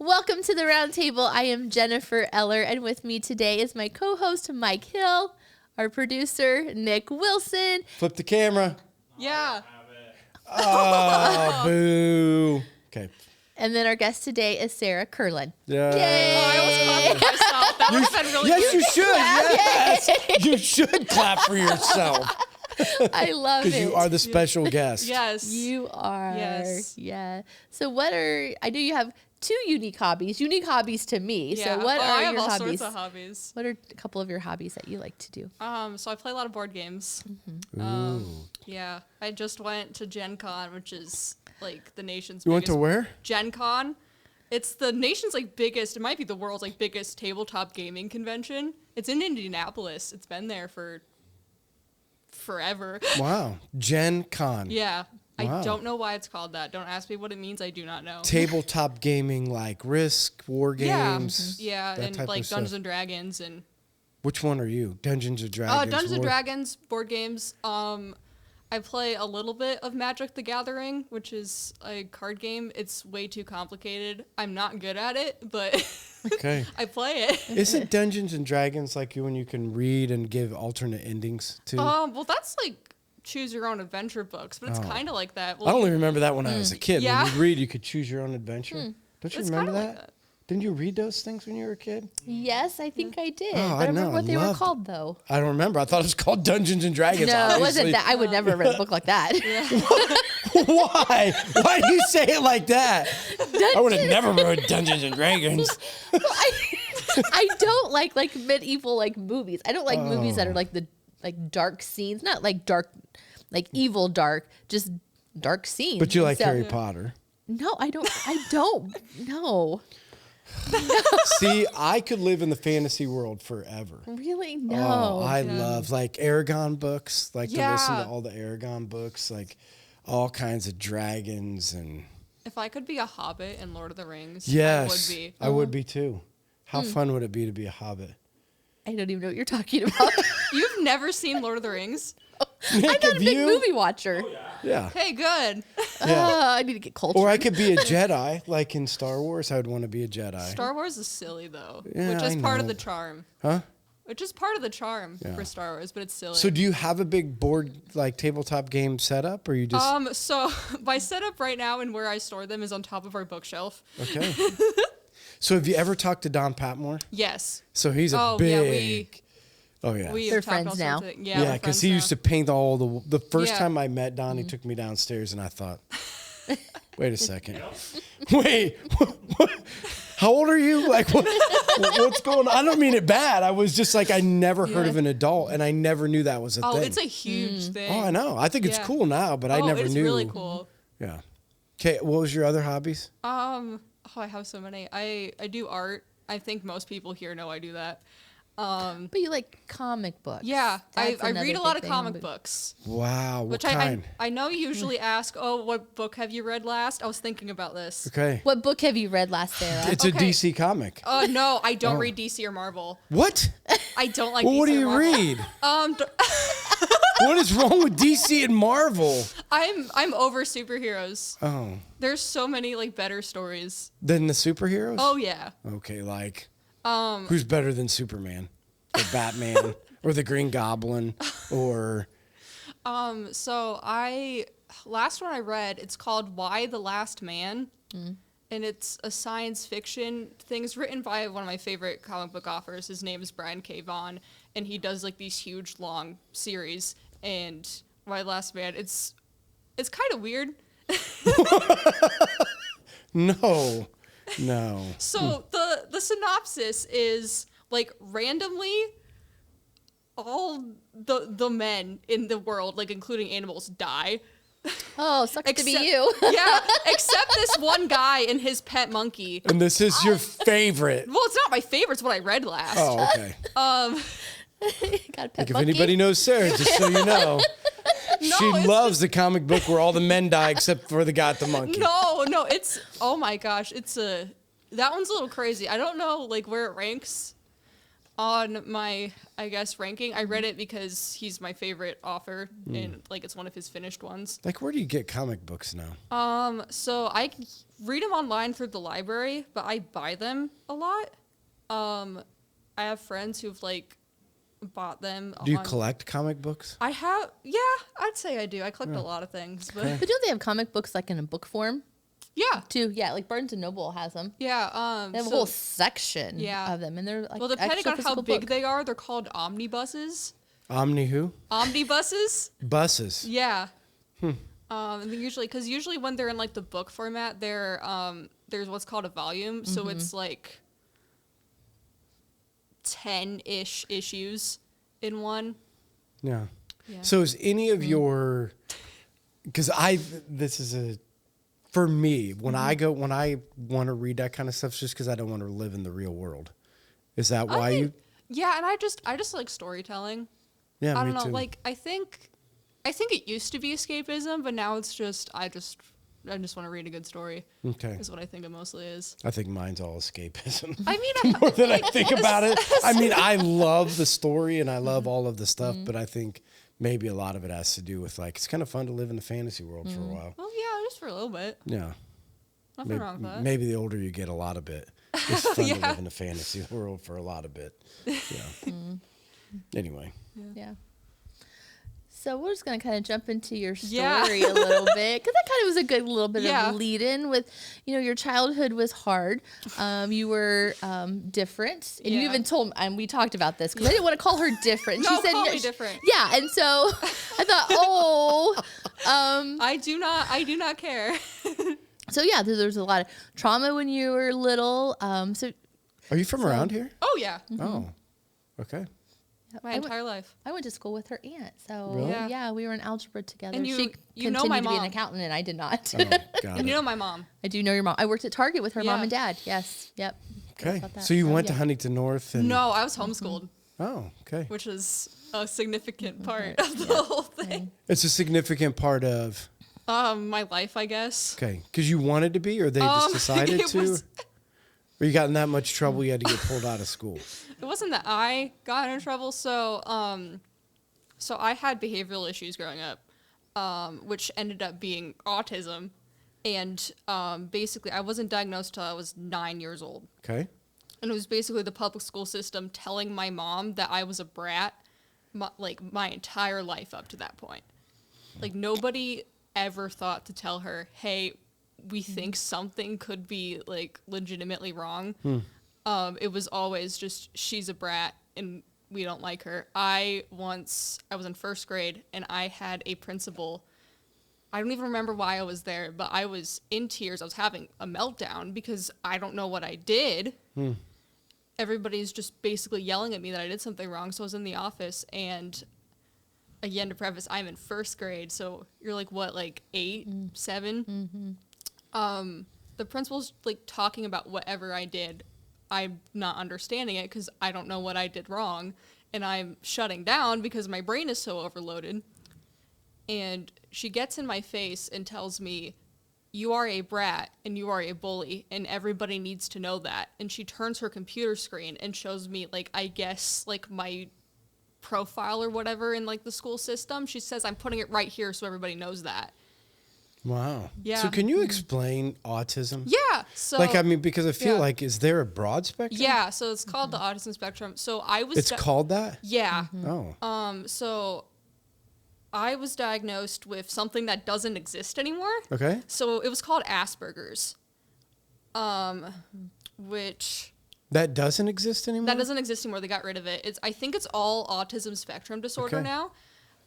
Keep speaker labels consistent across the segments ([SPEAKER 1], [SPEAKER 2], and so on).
[SPEAKER 1] Welcome to the round table. I am Jennifer Eller, and with me today is my co-host Mike Hill, our producer Nick Wilson.
[SPEAKER 2] Flip the camera.
[SPEAKER 3] Yeah.
[SPEAKER 2] Oh, boo. Okay.
[SPEAKER 1] And then our guest today is Sarrah Kerlin.
[SPEAKER 2] Yeah.
[SPEAKER 1] Yay!
[SPEAKER 3] I almost clapped for myself. That would have been really
[SPEAKER 2] Yes,
[SPEAKER 3] good.
[SPEAKER 2] you should. Yes. You should clap for yourself.
[SPEAKER 1] I love it.
[SPEAKER 2] Because you are the special guest.
[SPEAKER 3] Yes.
[SPEAKER 1] You are.
[SPEAKER 3] Yes.
[SPEAKER 1] Yeah. So I know you have two unique hobbies to me.
[SPEAKER 3] Yeah.
[SPEAKER 1] So what are
[SPEAKER 3] I have
[SPEAKER 1] your
[SPEAKER 3] all
[SPEAKER 1] hobbies?
[SPEAKER 3] sorts of hobbies.
[SPEAKER 1] What are a couple of your hobbies that you like to do?
[SPEAKER 3] So I play a lot of board games.
[SPEAKER 2] Ooh.
[SPEAKER 3] Yeah. I just went to Gen Con, which is like the nation's
[SPEAKER 2] You went
[SPEAKER 3] biggest.
[SPEAKER 2] to where?
[SPEAKER 3] Gen Con. It's the nation's biggest, it might be the world's biggest tabletop gaming convention. It's in Indianapolis. It's been there for forever.
[SPEAKER 2] Wow. Gen Con.
[SPEAKER 3] Yeah.
[SPEAKER 2] Wow.
[SPEAKER 3] I don't know why it's called that. Don't ask me what it means. I do not know.
[SPEAKER 2] Tabletop gaming like Risk, War Games.
[SPEAKER 3] Yeah,
[SPEAKER 2] that
[SPEAKER 3] and
[SPEAKER 2] type of
[SPEAKER 3] Dungeons
[SPEAKER 2] stuff.
[SPEAKER 3] and Dragons and
[SPEAKER 2] Which one are you? Dungeons and Dragons?
[SPEAKER 3] Dungeons and
[SPEAKER 2] War-
[SPEAKER 3] Dragons board games. I play a little bit of Magic the Gathering, which is a card game. It's way too complicated. I'm not good at it, but
[SPEAKER 2] Okay.
[SPEAKER 3] I play it.
[SPEAKER 2] Isn't Dungeons and Dragons like when you can read and give alternate endings to?
[SPEAKER 3] Well, that's choose your own adventure books, but it's
[SPEAKER 2] Oh.
[SPEAKER 3] kind of like that.
[SPEAKER 2] I only remember that when I was a kid.
[SPEAKER 3] Yeah.
[SPEAKER 2] When you read, you could choose your own adventure. Don't you
[SPEAKER 3] It's
[SPEAKER 2] remember
[SPEAKER 3] kinda
[SPEAKER 2] that?
[SPEAKER 3] like that.
[SPEAKER 2] Didn't you read those things when you were a kid?
[SPEAKER 1] Yes, I think I did.
[SPEAKER 2] Oh,
[SPEAKER 1] But
[SPEAKER 2] I
[SPEAKER 1] I remember
[SPEAKER 2] know.
[SPEAKER 1] what
[SPEAKER 2] I
[SPEAKER 1] they were
[SPEAKER 2] loved
[SPEAKER 1] called, though.
[SPEAKER 2] I don't remember. I thought it was called Dungeons and Dragons.
[SPEAKER 1] No, it
[SPEAKER 2] obviously.
[SPEAKER 1] wasn't that. I would never have read a book like that.
[SPEAKER 2] Why? Why do you say it like that? I would have never read Dungeons and Dragons.
[SPEAKER 1] I don't like medieval movies. I don't like movies that are the dark scenes, not dark, evil dark, just dark scenes.
[SPEAKER 2] But you like
[SPEAKER 1] So-
[SPEAKER 2] Harry Potter.
[SPEAKER 1] No, I don't. I don't. No,
[SPEAKER 2] See, I could live in the fantasy world forever.
[SPEAKER 1] really,
[SPEAKER 2] Oh,
[SPEAKER 1] no.
[SPEAKER 2] I love Aragon books. To listen to
[SPEAKER 3] Yeah.
[SPEAKER 2] all the Aragon books, all kinds of dragons and.
[SPEAKER 3] If I could be a hobbit in Lord of the Rings,
[SPEAKER 2] Yes,
[SPEAKER 3] I would be.
[SPEAKER 2] I would be too. How fun would it be to be a hobbit?
[SPEAKER 1] I don't even know what you're talking about.
[SPEAKER 3] You've never seen Lord of the Rings?
[SPEAKER 1] I'm not a
[SPEAKER 2] Have
[SPEAKER 1] big
[SPEAKER 2] you?
[SPEAKER 1] movie watcher.
[SPEAKER 2] Yeah.
[SPEAKER 3] Hey, good.
[SPEAKER 2] Yeah.
[SPEAKER 1] I need to get cultured.
[SPEAKER 2] Or I could be a Jedi, like in Star Wars. I would want to be a Jedi.
[SPEAKER 3] Star Wars is silly though,
[SPEAKER 2] Yeah,
[SPEAKER 3] which is
[SPEAKER 2] I
[SPEAKER 3] part of
[SPEAKER 2] know.
[SPEAKER 3] the charm.
[SPEAKER 2] Huh?
[SPEAKER 3] Which is part of the charm
[SPEAKER 2] Yeah.
[SPEAKER 3] for Star Wars, but it's silly.
[SPEAKER 2] So do you have a big board, tabletop game setup, or you just...
[SPEAKER 3] So my setup right now and where I store them is on top of our bookshelf.
[SPEAKER 2] Okay. So have you ever talked to Don Patmore?
[SPEAKER 3] Yes.
[SPEAKER 2] So he's a
[SPEAKER 3] Oh,
[SPEAKER 2] big...
[SPEAKER 3] yeah,
[SPEAKER 2] oh, yeah.
[SPEAKER 3] We
[SPEAKER 1] They're
[SPEAKER 3] have talked
[SPEAKER 1] friends
[SPEAKER 3] all
[SPEAKER 1] now.
[SPEAKER 3] sorts of-
[SPEAKER 2] Yeah,
[SPEAKER 3] we're
[SPEAKER 2] because
[SPEAKER 3] friends
[SPEAKER 2] he
[SPEAKER 3] now.
[SPEAKER 2] used to paint all the first
[SPEAKER 3] Yeah.
[SPEAKER 2] time I met Don, he took me downstairs, and I thought, wait a second. Wait, how old are you? What's going on? I don't mean it bad. I was just I never heard of an adult, and I never knew that was a
[SPEAKER 3] Oh,
[SPEAKER 2] thing.
[SPEAKER 3] it's a huge thing.
[SPEAKER 2] Oh, I know. I think it's
[SPEAKER 3] Yeah.
[SPEAKER 2] cool now, but I never
[SPEAKER 3] it's
[SPEAKER 2] knew.
[SPEAKER 3] really cool.
[SPEAKER 2] Yeah. Okay, what was your other hobbies?
[SPEAKER 3] Oh, I have so many. I do art. I think most people here know I do that.
[SPEAKER 1] But you like comic books.
[SPEAKER 3] Yeah, I
[SPEAKER 1] That's
[SPEAKER 3] read
[SPEAKER 1] another
[SPEAKER 3] a lot
[SPEAKER 1] big
[SPEAKER 3] of
[SPEAKER 1] thing,
[SPEAKER 3] comic
[SPEAKER 1] but-
[SPEAKER 3] books.
[SPEAKER 2] Wow, what
[SPEAKER 3] Which
[SPEAKER 2] kind?
[SPEAKER 3] I know you usually ask, oh, what book have you read last? I was thinking about this.
[SPEAKER 2] Okay.
[SPEAKER 1] What book have you read last, Sarah?
[SPEAKER 2] It's a
[SPEAKER 3] Okay.
[SPEAKER 2] DC comic.
[SPEAKER 3] No, I don't read DC or Marvel.
[SPEAKER 2] What?
[SPEAKER 3] I don't like
[SPEAKER 2] Well,
[SPEAKER 3] DC
[SPEAKER 2] what do
[SPEAKER 3] or
[SPEAKER 2] you
[SPEAKER 3] Marvel.
[SPEAKER 2] read? What is wrong with DC and Marvel?
[SPEAKER 3] I'm over superheroes.
[SPEAKER 2] Oh,
[SPEAKER 3] There's so many better stories.
[SPEAKER 2] than the superheroes?
[SPEAKER 3] Oh yeah.
[SPEAKER 2] Okay, who's better than Superman? Or Batman? Or the Green Goblin? Or...
[SPEAKER 3] So last one I read, it's called Why the Last Man. And it's a science fiction thing. It's written by one of my favorite comic book authors. His name is Brian K. Vaughan, and he does these huge long series. And Why the Last Man, it's kind of weird.
[SPEAKER 2] No.
[SPEAKER 3] So the synopsis is randomly all the men in the world, including animals, die.
[SPEAKER 1] Oh, sucks to be
[SPEAKER 3] Except-
[SPEAKER 1] you.
[SPEAKER 3] Yeah, except this one guy and his pet monkey.
[SPEAKER 2] And this is your favorite.
[SPEAKER 3] Well, it's not my favorite. It's what I read last.
[SPEAKER 2] Oh, okay.
[SPEAKER 1] Got a pet
[SPEAKER 2] If
[SPEAKER 1] monkey.
[SPEAKER 2] anybody knows Sarah, just so you know, she
[SPEAKER 3] it's-
[SPEAKER 2] loves the comic book where all the men die except for the guy with the monkey.
[SPEAKER 3] No, it's oh my gosh, that one's a little crazy. I don't know where it ranks. on my, I guess, ranking. I read it because he's my favorite author, and like it's one of his finished ones.
[SPEAKER 2] Like, where do you get comic books now?
[SPEAKER 3] So I read them online through the library, but I buy them a lot. I have friends who've like bought them.
[SPEAKER 2] Do you collect comic books?
[SPEAKER 3] I have, yeah, I'd say I do. I collect a lot of things, but
[SPEAKER 1] But don't they have comic books like in a book form
[SPEAKER 3] yeah,
[SPEAKER 1] too? Yeah, like Barnes and Noble has them.
[SPEAKER 3] yeah.
[SPEAKER 1] They have a whole section
[SPEAKER 3] Yeah.
[SPEAKER 1] of them, and they're like
[SPEAKER 3] Well, depending
[SPEAKER 1] actual
[SPEAKER 3] on how
[SPEAKER 1] physical
[SPEAKER 3] big
[SPEAKER 1] book.
[SPEAKER 3] they are, they're called omnibuses.
[SPEAKER 2] Omni who?
[SPEAKER 3] Omnibuses?
[SPEAKER 2] Buses.
[SPEAKER 3] Yeah. And they usually when they're in like the book format, there's what's called a volume, so it's like 10-ish issues in one.
[SPEAKER 2] Yeah.
[SPEAKER 3] Yeah.
[SPEAKER 2] So is any of your, because this is for me, when I want to read that kind of stuff, it's just because I don't want to live in the real world. Is that why you?
[SPEAKER 3] Yeah, and I just like storytelling.
[SPEAKER 2] Yeah,
[SPEAKER 3] I
[SPEAKER 2] me
[SPEAKER 3] don't know,
[SPEAKER 2] too.
[SPEAKER 3] like I think it used to be escapism, but now it's just I just want to read a good story.
[SPEAKER 2] Okay.
[SPEAKER 3] Is what I think it mostly is.
[SPEAKER 2] I think mine's all escapism.
[SPEAKER 3] I mean,
[SPEAKER 2] More than I think about it. I mean, I love the story and I love all of the stuff, but I think maybe a lot of it has to do with like, it's kind of fun to live in the fantasy world for a while.
[SPEAKER 3] well, yeah, just for a little bit.
[SPEAKER 2] Yeah.
[SPEAKER 3] Nothing wrong with that.
[SPEAKER 2] Maybe the older you get, a lot of it. It's fun to
[SPEAKER 3] Yeah.
[SPEAKER 2] live in the fantasy world for a lot of it. Yeah. Anyway.
[SPEAKER 1] Yeah. So we're just gonna kind of jump into your story
[SPEAKER 3] Yeah.
[SPEAKER 1] a little bit, because that kind of was a good little bit
[SPEAKER 3] Yeah.
[SPEAKER 1] of lead-in with, your childhood was hard. You were different, and you
[SPEAKER 3] Yeah.
[SPEAKER 1] even told, and we talked about this because I didn't want to call her different.
[SPEAKER 3] No, call me different.
[SPEAKER 1] Yeah, and so I thought,
[SPEAKER 3] I do not care.
[SPEAKER 1] so yeah, there's a lot of trauma when you were little. So
[SPEAKER 2] Are you from around here?
[SPEAKER 3] Oh yeah,
[SPEAKER 2] Oh, okay.
[SPEAKER 3] my entire life.
[SPEAKER 1] I went to school with her aunt, so
[SPEAKER 2] Really?
[SPEAKER 3] Yeah.
[SPEAKER 1] we were in algebra together.
[SPEAKER 3] And
[SPEAKER 1] she
[SPEAKER 3] you know
[SPEAKER 1] continued
[SPEAKER 3] my
[SPEAKER 1] to be an
[SPEAKER 3] mom.
[SPEAKER 1] accountant, and I did not.
[SPEAKER 2] Oh, got
[SPEAKER 3] And
[SPEAKER 2] it.
[SPEAKER 3] you know my mom.
[SPEAKER 1] I do know your mom. I worked at Target with her mom
[SPEAKER 3] Yeah.
[SPEAKER 1] and dad. Yes. Yep.
[SPEAKER 2] Okay.
[SPEAKER 1] About that.
[SPEAKER 2] So you went to
[SPEAKER 1] yeah.
[SPEAKER 2] Huntington North and
[SPEAKER 3] No, I was homeschooled,
[SPEAKER 2] Oh, okay.
[SPEAKER 3] which is a significant part of the whole thing.
[SPEAKER 2] It's a significant part of
[SPEAKER 3] My life, I guess.
[SPEAKER 2] okay, because you wanted to be, or they just decided
[SPEAKER 3] it
[SPEAKER 2] to,
[SPEAKER 3] was-
[SPEAKER 2] or you got in that much trouble you had to get pulled out of school.
[SPEAKER 3] It wasn't that I got in trouble. So I had behavioral issues growing up, which ended up being autism. And basically, I wasn't diagnosed till I was 9 years old.
[SPEAKER 2] Okay.
[SPEAKER 3] And it was basically the public school system telling my mom that I was a brat, my entire life up to that point. Like, nobody ever thought to tell her, hey, we think something could be, like, legitimately wrong. It was always just, she's a brat, and we don't like her. I was in first grade, and I had a principal. I don't even remember why I was there, but I was in tears. I was having a meltdown because I don't know what I did. Everybody's just basically yelling at me that I did something wrong. So I was in the office, and again, to preface, I'm in first grade. So you're like, what, like 8, 7? The principal's like talking about whatever I did. I'm not understanding it because I don't know what I did wrong. And I'm shutting down because my brain is so overloaded. And she gets in my face and tells me, you are a brat and you are a bully and everybody needs to know that. And she turns her computer screen and shows me, like, I guess, like, my profile or whatever in, like, the school system. She says, I'm putting it right here so everybody knows that.
[SPEAKER 2] Wow.
[SPEAKER 3] Yeah.
[SPEAKER 2] So can you explain autism?
[SPEAKER 3] Yeah. So,
[SPEAKER 2] Like, I mean, because I feel
[SPEAKER 3] yeah.
[SPEAKER 2] like, is there a broad spectrum?
[SPEAKER 3] yeah, so it's called the autism spectrum. So I was...
[SPEAKER 2] It's called that?
[SPEAKER 3] Yeah.
[SPEAKER 2] Oh.
[SPEAKER 3] So I was diagnosed with something that doesn't exist anymore.
[SPEAKER 2] Okay.
[SPEAKER 3] So it was called Asperger's, which
[SPEAKER 2] That doesn't exist anymore?
[SPEAKER 3] that doesn't exist anymore. They got rid of it. I think it's all autism spectrum disorder
[SPEAKER 2] Okay.
[SPEAKER 3] now.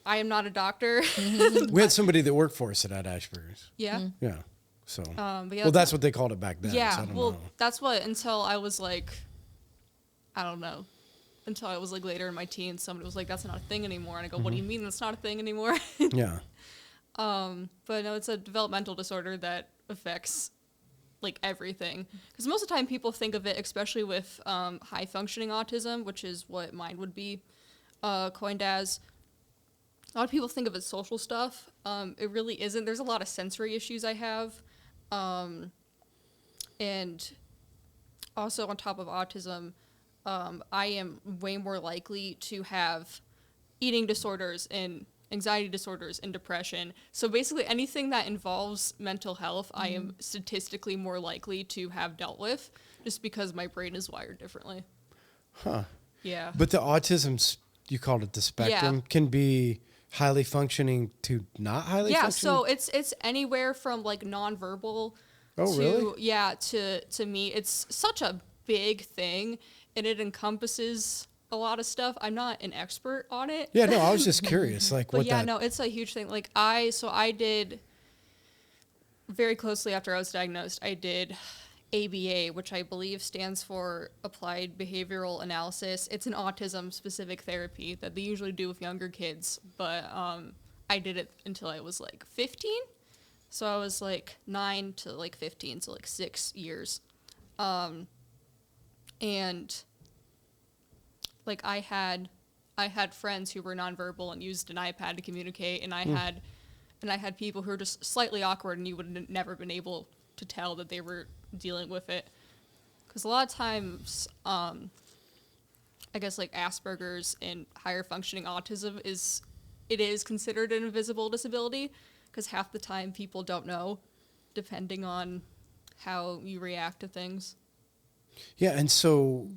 [SPEAKER 3] I am not a doctor.
[SPEAKER 2] We had somebody that worked for us that had Asperger's.
[SPEAKER 3] Yeah.
[SPEAKER 2] Yeah. So.
[SPEAKER 3] But yeah,
[SPEAKER 2] well, that's what they called it back then. so I
[SPEAKER 3] yeah.
[SPEAKER 2] don't
[SPEAKER 3] Well,
[SPEAKER 2] know.
[SPEAKER 3] that's what until I was like, I don't know. Until I was like later in my teens, somebody was like, "That's not a thing anymore," and I go, "What do you mean that's not a thing anymore?"
[SPEAKER 2] Yeah.
[SPEAKER 3] But no, it's a developmental disorder that affects like everything. Because most of the time people think of it, especially with high functioning autism, which is what mine would be coined as. A lot of people think of it as social stuff. It really isn't. There's a lot of sensory issues I have. And also on top of autism, I am way more likely to have eating disorders and anxiety disorders and depression. So basically anything that involves mental health, I am statistically more likely to have dealt with just because my brain is wired differently.
[SPEAKER 2] Huh.
[SPEAKER 3] Yeah.
[SPEAKER 2] But the autism, you called it the spectrum, can be highly functioning to not highly functioning?
[SPEAKER 3] So it's anywhere from like nonverbal
[SPEAKER 2] Oh,
[SPEAKER 3] to
[SPEAKER 2] really?
[SPEAKER 3] to me. It's such a big thing and it encompasses a lot of stuff. I'm not an expert on it.
[SPEAKER 2] Yeah, no, I was just curious, like
[SPEAKER 3] But
[SPEAKER 2] what
[SPEAKER 3] yeah,
[SPEAKER 2] that.
[SPEAKER 3] no, it's a huge thing. Like I did very closely after I was diagnosed, I did ABA, which I believe stands for Applied Behavioral Analysis. It's an autism specific therapy that they usually do with younger kids, but I did it until I was like 15. So I was like 9 to like 15, so like 6 years. And like I had friends who were nonverbal and used an iPad to communicate, and I had people who were just slightly awkward, and you would have never been able to tell that they were dealing with it. Because a lot of times, I guess like Asperger's and higher functioning autism is considered an invisible disability, because half the time people don't know, depending on how you react to things.
[SPEAKER 2] Yeah, and so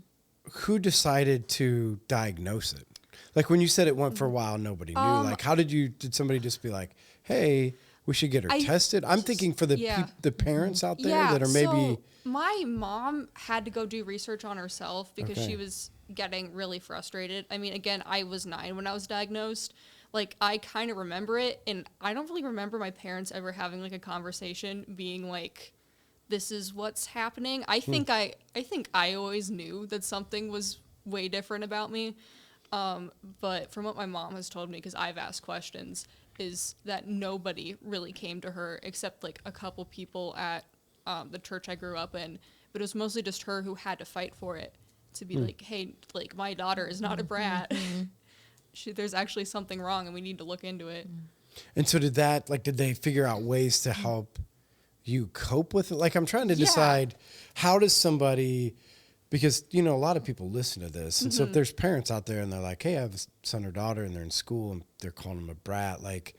[SPEAKER 2] who decided to diagnose it? Like when you said it went for a while, nobody knew. Like how did somebody just be like, hey, we should get her tested? I'm thinking for the parents out there that are maybe...
[SPEAKER 3] So my mom had to go do research on herself because she was getting really frustrated. I mean, again, I was 9 when I was diagnosed. Like, I kind of remember it, and I don't really remember my parents ever having, like, a conversation being like, this is what's happening. I think I always knew that something was way different about me. But from what my mom has told me, because I've asked questions, is that nobody really came to her except like a couple people at the church I grew up in. But it was mostly just her who had to fight for it to be like, hey, like my daughter is not a brat. There's actually something wrong and we need to look into it.
[SPEAKER 2] And so did they figure out ways to help you cope with it? Like I'm trying to decide how does somebody... Because, a lot of people listen to this. And so if there's parents out there and they're like, hey, I have a son or daughter and they're in school and they're calling them a brat, like,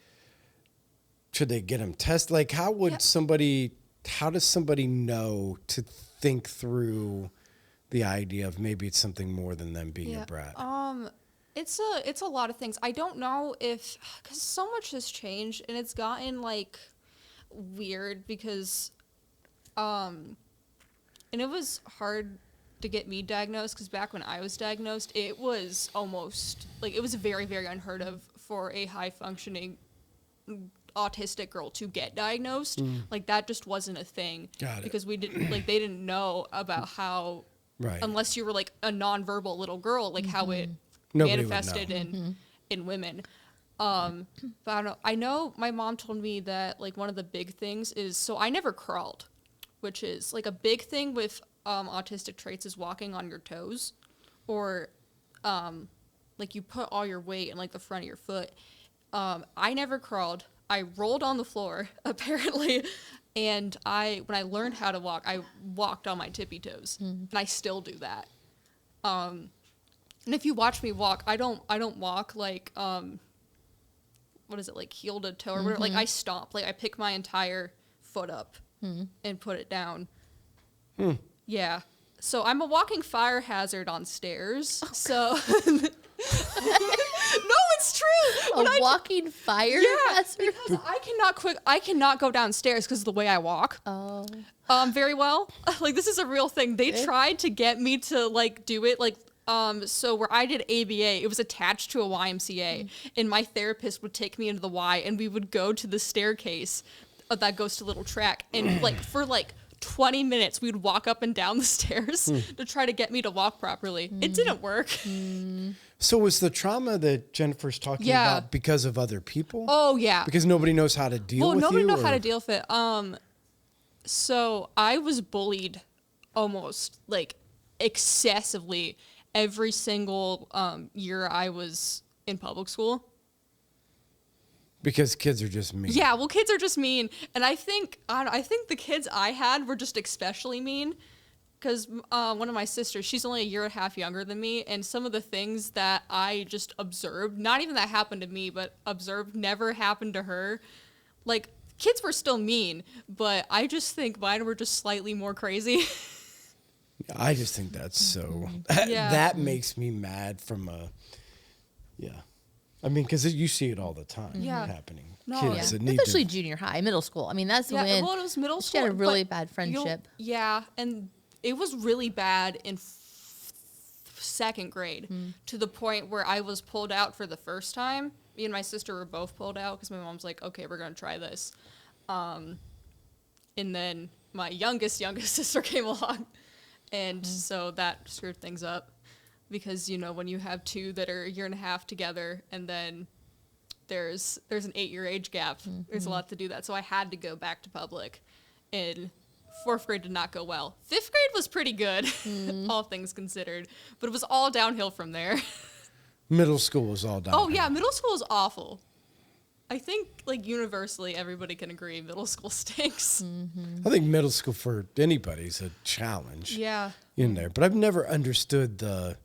[SPEAKER 2] should they get them tested? Like, how does somebody know to think through the idea of maybe it's something more than them being a brat?
[SPEAKER 3] It's a lot of things. I don't know because so much has changed and it's gotten, like, weird because, and it was hard to get me diagnosed because back when I was diagnosed, it was almost like it was very, very unheard of for a high functioning autistic girl to get diagnosed. Like that just wasn't a thing.
[SPEAKER 2] Got it.
[SPEAKER 3] Because we didn't they didn't know about how unless you were like a nonverbal little girl, like how it manifested in women. But I don't know. I know my mom told me that like one of the big things is so I never crawled, which is like a big thing with autistic traits is walking on your toes, or like you put all your weight in like the front of your foot. I never crawled. I rolled on the floor apparently, and when I learned how to walk, I walked on my tippy toes, and I still do that. And if you watch me walk, I don't walk like what is it, like heel to toe or whatever. Like I stomp, like I pick my entire foot up and put it down. Yeah. So I'm a walking fire hazard on stairs. So no, it's true.
[SPEAKER 1] Walking fire hazard?
[SPEAKER 3] Because I cannot go downstairs because of the way I walk.
[SPEAKER 1] Oh.
[SPEAKER 3] Very well. Like this is a real thing. They tried to get me to like do it like so where I did ABA, it was attached to a YMCA, and my therapist would take me into the Y, and we would go to the staircase that goes to Little Track, and like for like 20 minutes we'd walk up and down the stairs to try to get me to walk properly. It didn't work.
[SPEAKER 2] So was the trauma that Jennifer's talking about because of other people?
[SPEAKER 3] Oh yeah.
[SPEAKER 2] Because nobody knows how to deal with you?
[SPEAKER 3] Well, nobody knows how to deal with it. So I was bullied almost like excessively every single year I was in public school.
[SPEAKER 2] Because kids are just mean.
[SPEAKER 3] Yeah, well, kids are just mean, and I think the kids I had were just especially mean, because one of my sisters, she's only a year and a half younger than me, and some of the things that I just observed, not even that happened to me, but observed never happened to her. Like, kids were still mean, but I just think mine were just slightly more crazy.
[SPEAKER 2] I just think that's so,
[SPEAKER 3] Yeah.
[SPEAKER 2] that makes me mad from a, I mean, because you see it all the time happening.
[SPEAKER 3] No,
[SPEAKER 2] Kids that need
[SPEAKER 1] Especially
[SPEAKER 2] to,
[SPEAKER 1] junior high, middle school. I mean, that's
[SPEAKER 3] Yeah,
[SPEAKER 1] when
[SPEAKER 3] well, it was middle
[SPEAKER 1] she
[SPEAKER 3] school.
[SPEAKER 1] had a really
[SPEAKER 3] but
[SPEAKER 1] bad friendship.
[SPEAKER 3] Yeah, and it was really bad in second grade to the point where I was pulled out for the first time. Me and my sister were both pulled out because my mom's like, okay, we're going to try this. And then my youngest sister came along. And so that screwed things up because, you know, when you have two that are a year and a half together and then there's an 8-year age gap, there's a lot to do that. So I had to go back to public, and fourth grade did not go well. Fifth grade was pretty good, all things considered, but it was all downhill from there.
[SPEAKER 2] middle school was all down.
[SPEAKER 3] Oh yeah, middle school is awful. I think like universally everybody can agree middle school stinks.
[SPEAKER 2] I think middle school for anybody is a challenge
[SPEAKER 3] Yeah.
[SPEAKER 2] in there, but I've never understood the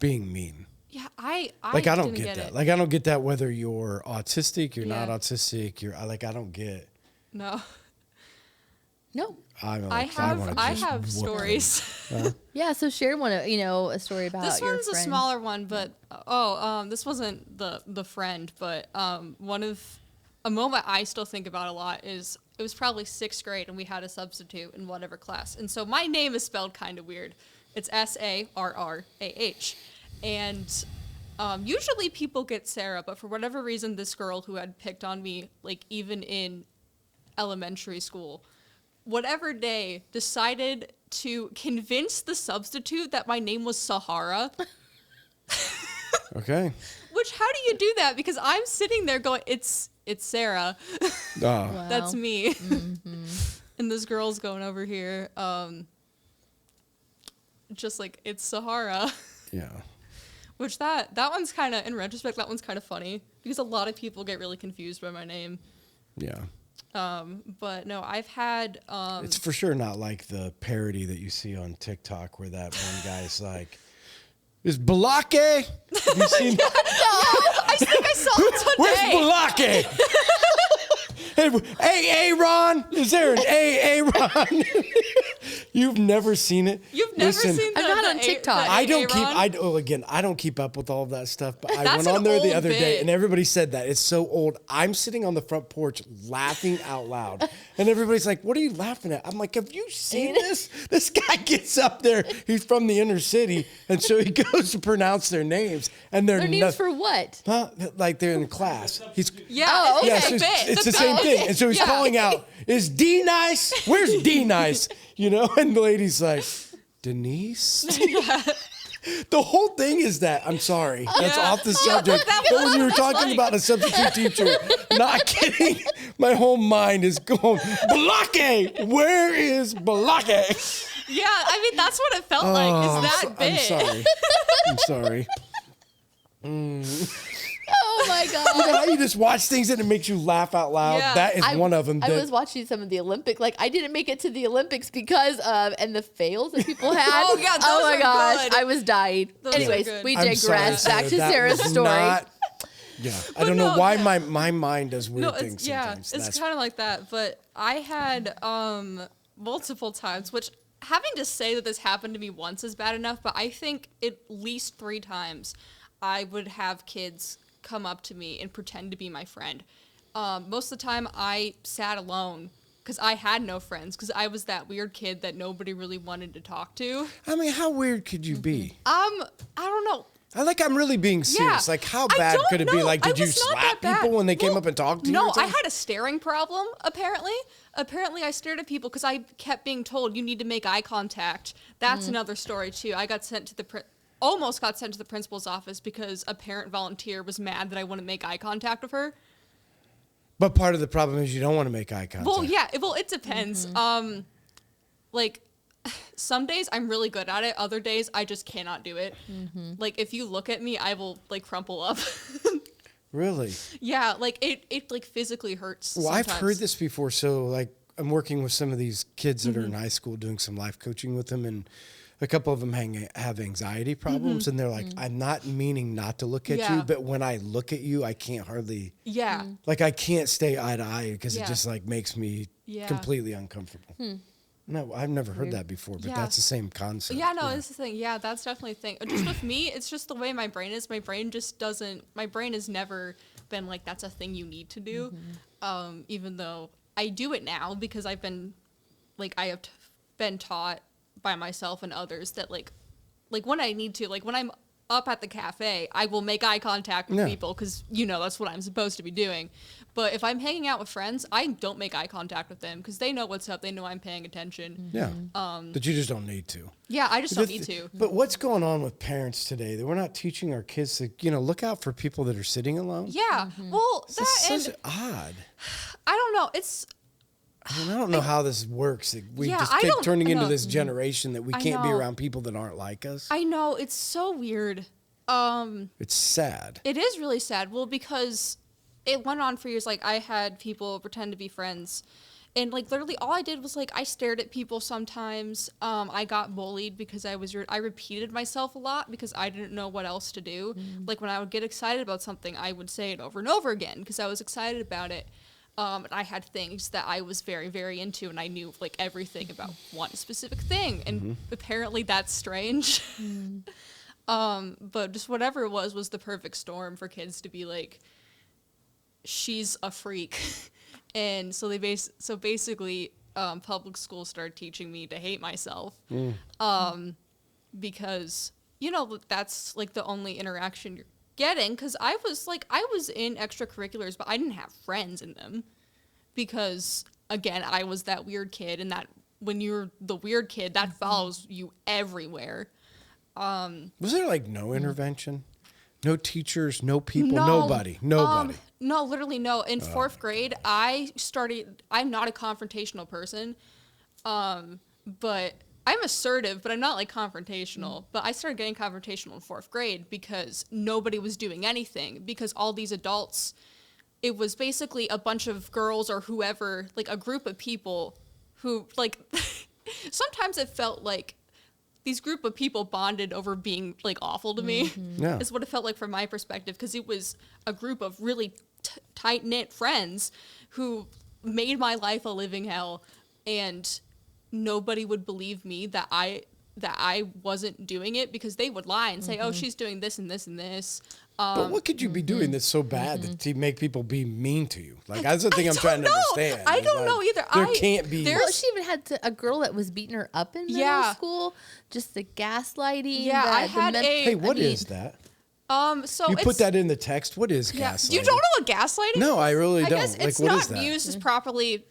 [SPEAKER 2] being mean.
[SPEAKER 3] Yeah, I
[SPEAKER 2] Like, I don't
[SPEAKER 3] didn't
[SPEAKER 2] get that.
[SPEAKER 3] it.
[SPEAKER 2] Like, I don't get that whether you're autistic, you're not
[SPEAKER 3] Yeah.
[SPEAKER 2] autistic, I don't get.
[SPEAKER 3] No.
[SPEAKER 1] No.
[SPEAKER 2] I'm
[SPEAKER 3] I
[SPEAKER 2] like,
[SPEAKER 3] have
[SPEAKER 2] wanna
[SPEAKER 3] I
[SPEAKER 2] just
[SPEAKER 3] have
[SPEAKER 2] whoop
[SPEAKER 3] stories.
[SPEAKER 1] Yeah, so share one, a story about
[SPEAKER 3] This
[SPEAKER 1] your
[SPEAKER 3] one's a
[SPEAKER 1] friend.
[SPEAKER 3] smaller one, but this wasn't the friend, but one of a moment I still think about a lot is it was probably 6th grade and we had a substitute in whatever class, and so my name is spelled kind of weird. It's Sarrah, and usually people get Sarah, but for whatever reason, this girl who had picked on me, like even in elementary school, whatever day, decided to convince the substitute that my name was Sahara.
[SPEAKER 2] Okay.
[SPEAKER 3] Which, how do you do that? Because I'm sitting there going, it's Sarah.
[SPEAKER 2] Oh.
[SPEAKER 3] That's
[SPEAKER 1] Wow.
[SPEAKER 3] me. And this girl's going over here, just like, it's Sahara.
[SPEAKER 2] Yeah.
[SPEAKER 3] Which that one's kind of, in retrospect, that one's kind of funny because a lot of people get really confused by my name.
[SPEAKER 2] Yeah.
[SPEAKER 3] But no, I've had,
[SPEAKER 2] It's for sure not like the parody that you see on TikTok where that one guy's like, is Balake? Have you seen
[SPEAKER 3] I think I saw it today.
[SPEAKER 2] Where's Balake? Hey, Aaron, is there an Aaron? You've never seen it?
[SPEAKER 3] You've never
[SPEAKER 2] Listen,
[SPEAKER 3] seen the
[SPEAKER 1] I'm not on
[SPEAKER 3] the
[SPEAKER 1] TikTok.
[SPEAKER 3] the
[SPEAKER 2] I don't
[SPEAKER 3] Aaron?
[SPEAKER 2] I don't keep up with all of that stuff, but I
[SPEAKER 3] That's
[SPEAKER 2] went on
[SPEAKER 3] an
[SPEAKER 2] there the
[SPEAKER 3] old
[SPEAKER 2] other day
[SPEAKER 3] bit.
[SPEAKER 2] and everybody said that. It's so old. I'm sitting on the front porch laughing out loud. And everybody's like, what are you laughing at? I'm like, have you seen this? This guy gets up there. He's from the inner city. And so he goes to pronounce their names. And they're
[SPEAKER 1] Their names for what?
[SPEAKER 2] huh? Like they're in class. He's
[SPEAKER 3] Yeah,
[SPEAKER 1] Oh,
[SPEAKER 3] it's
[SPEAKER 1] okay.
[SPEAKER 3] a
[SPEAKER 2] so
[SPEAKER 3] bit.
[SPEAKER 2] it's the same thing. And so he's
[SPEAKER 3] Yeah.
[SPEAKER 2] calling out, is D nice? Where's D nice? You know, and the lady's like, Denise? The whole thing is that, I'm sorry, that's
[SPEAKER 3] Yeah.
[SPEAKER 2] off the subject.
[SPEAKER 3] that
[SPEAKER 2] But when you were
[SPEAKER 3] that's
[SPEAKER 2] talking
[SPEAKER 3] funny.
[SPEAKER 2] about a substitute teacher, not kidding, my whole mind is going, Balake, where is Balake?
[SPEAKER 3] Yeah, I mean, that's what it felt like, is that bit.
[SPEAKER 2] I'm sorry. I'm sorry.
[SPEAKER 1] Oh my
[SPEAKER 2] You know
[SPEAKER 1] god.
[SPEAKER 2] how you just watch things and it makes you laugh out loud?
[SPEAKER 3] Yeah.
[SPEAKER 2] That is one of them.
[SPEAKER 1] I was watching some of the Olympic. Like, I didn't make it to the Olympics because of and the fails that people had.
[SPEAKER 3] Oh, yeah, those
[SPEAKER 1] oh my
[SPEAKER 3] are
[SPEAKER 1] gosh,
[SPEAKER 3] good.
[SPEAKER 1] I was dying.
[SPEAKER 3] Those are
[SPEAKER 1] Anyways,
[SPEAKER 3] good.
[SPEAKER 1] we
[SPEAKER 2] I'm sorry,
[SPEAKER 1] digress. Back to
[SPEAKER 2] that
[SPEAKER 1] Sarah's
[SPEAKER 2] was
[SPEAKER 1] story.
[SPEAKER 2] not- yeah, I
[SPEAKER 3] But
[SPEAKER 2] don't know
[SPEAKER 3] no,
[SPEAKER 2] why
[SPEAKER 3] yeah.
[SPEAKER 2] my mind does weird
[SPEAKER 3] No,
[SPEAKER 2] things
[SPEAKER 3] it's, yeah,
[SPEAKER 2] sometimes.
[SPEAKER 3] it's kind of like that. But I had multiple times, which having to say that this happened to me once is bad enough, but I think at least 3 times I would have kids come up to me and pretend to be my friend. Most of the time I sat alone because I had no friends because I was that weird kid that nobody really wanted to talk to.
[SPEAKER 2] I mean, how weird could you be?
[SPEAKER 3] I don't know.
[SPEAKER 2] I'm really being serious.
[SPEAKER 3] Yeah.
[SPEAKER 2] Like, how
[SPEAKER 3] I
[SPEAKER 2] bad
[SPEAKER 3] don't
[SPEAKER 2] could it be?
[SPEAKER 3] know.
[SPEAKER 2] Like,
[SPEAKER 3] I
[SPEAKER 2] did you
[SPEAKER 3] was not
[SPEAKER 2] slap
[SPEAKER 3] that bad.
[SPEAKER 2] people when they came
[SPEAKER 3] Well,
[SPEAKER 2] up and talked to you?
[SPEAKER 3] No,
[SPEAKER 2] or
[SPEAKER 3] I
[SPEAKER 2] something?
[SPEAKER 3] had a staring problem, apparently. Apparently, I stared at people because I kept being told, you need to make eye contact. That's another story, too. I got sent to almost got sent to the principal's office because a parent volunteer was mad that I wouldn't make eye contact with her.
[SPEAKER 2] But part of the problem is you don't want to make eye contact.
[SPEAKER 3] Well, yeah, it depends. Like, some days I'm really good at it. Other days I just cannot do it. Like, if you look at me, I will, like, crumple up.
[SPEAKER 2] Really?
[SPEAKER 3] Yeah, like, it like, physically hurts
[SPEAKER 2] Well, I've
[SPEAKER 3] sometimes.
[SPEAKER 2] heard this before. So, like, I'm working with some of these kids that are in high school doing some life coaching with them, and a couple of them have anxiety problems, and they're like, I'm not meaning not to look at you, but when I look at you, I can't hardly, like I can't stay eye to eye because it just like makes me completely uncomfortable. No, I've never heard that before, but that's the same concept.
[SPEAKER 3] Yeah, no, it's the thing. Yeah, that's definitely a thing. Just with me, it's just the way my brain is. My brain just doesn't, my brain has never been like, that's a thing you need to do. Even though I do it now because I've been, like, I have been taught by myself and others that like when I need to, like when I'm up at the cafe, I will make eye contact with people because, you know, that's what I'm supposed to be doing. But if I'm hanging out with friends, I don't make eye contact with them because they know what's up. They know I'm paying attention.
[SPEAKER 2] Yeah. But you just don't need to.
[SPEAKER 3] Yeah, I just don't need to.
[SPEAKER 2] But what's going on with parents today that we're not teaching our kids to, you know, look out for people that are sitting alone?
[SPEAKER 3] Yeah. Well,
[SPEAKER 2] That's such odd.
[SPEAKER 3] I don't know. It's...
[SPEAKER 2] I don't know how this works. We just keep turning into this generation that we can't be around people that aren't like us.
[SPEAKER 3] I know. It's so weird.
[SPEAKER 2] It's sad.
[SPEAKER 3] It is really sad. Well, because it went on for years. Like, I had people pretend to be friends. And, like, literally all I did was, like, I stared at people sometimes. I got bullied because I repeated myself a lot because I didn't know what else to do. Like, when I would get excited about something, I would say it over and over again because I was excited about it. And I had things that I was very, very into, and I knew, like, everything about one specific thing. And apparently that's strange. But just whatever it was the perfect storm for kids to be like, she's a freak. And so basically, public school started teaching me to hate myself. Because, you know, that's, like, the only interaction you're getting, because I was in extracurriculars, but I didn't have friends in them because, again, I was that weird kid, and that when you're the weird kid, that follows you everywhere.
[SPEAKER 2] Was there, like, no intervention? No teachers, no people, nobody?
[SPEAKER 3] No, literally no. In fourth grade, I'm not a confrontational person, but I'm assertive, but I'm not, like, confrontational. But I started getting confrontational in fourth grade because nobody was doing anything, because all these adults, it was basically a bunch of girls or whoever, like, a group of people who, like, sometimes it felt like these group of people bonded over being, like, awful to me. Is what it felt like from my perspective, because it was a group of really tight-knit friends who made my life a living hell, and nobody would believe me that I wasn't doing it, because they would lie and say, oh, she's doing this and this and this.
[SPEAKER 2] But what could you be doing that's so bad to make people be mean to you? Like, that's the thing I'm trying to understand.
[SPEAKER 3] I don't know either.
[SPEAKER 2] There can't be.
[SPEAKER 1] Well, she even had a girl that was beating her up in middle school. Just the gaslighting.
[SPEAKER 3] Yeah, I had
[SPEAKER 2] Hey, what is that?
[SPEAKER 3] So
[SPEAKER 2] you put that in the text. What is gaslighting?
[SPEAKER 3] You don't know what gaslighting is?
[SPEAKER 2] No, I really don't.
[SPEAKER 3] I guess it's
[SPEAKER 2] what
[SPEAKER 3] not
[SPEAKER 2] is that?
[SPEAKER 3] used as properly,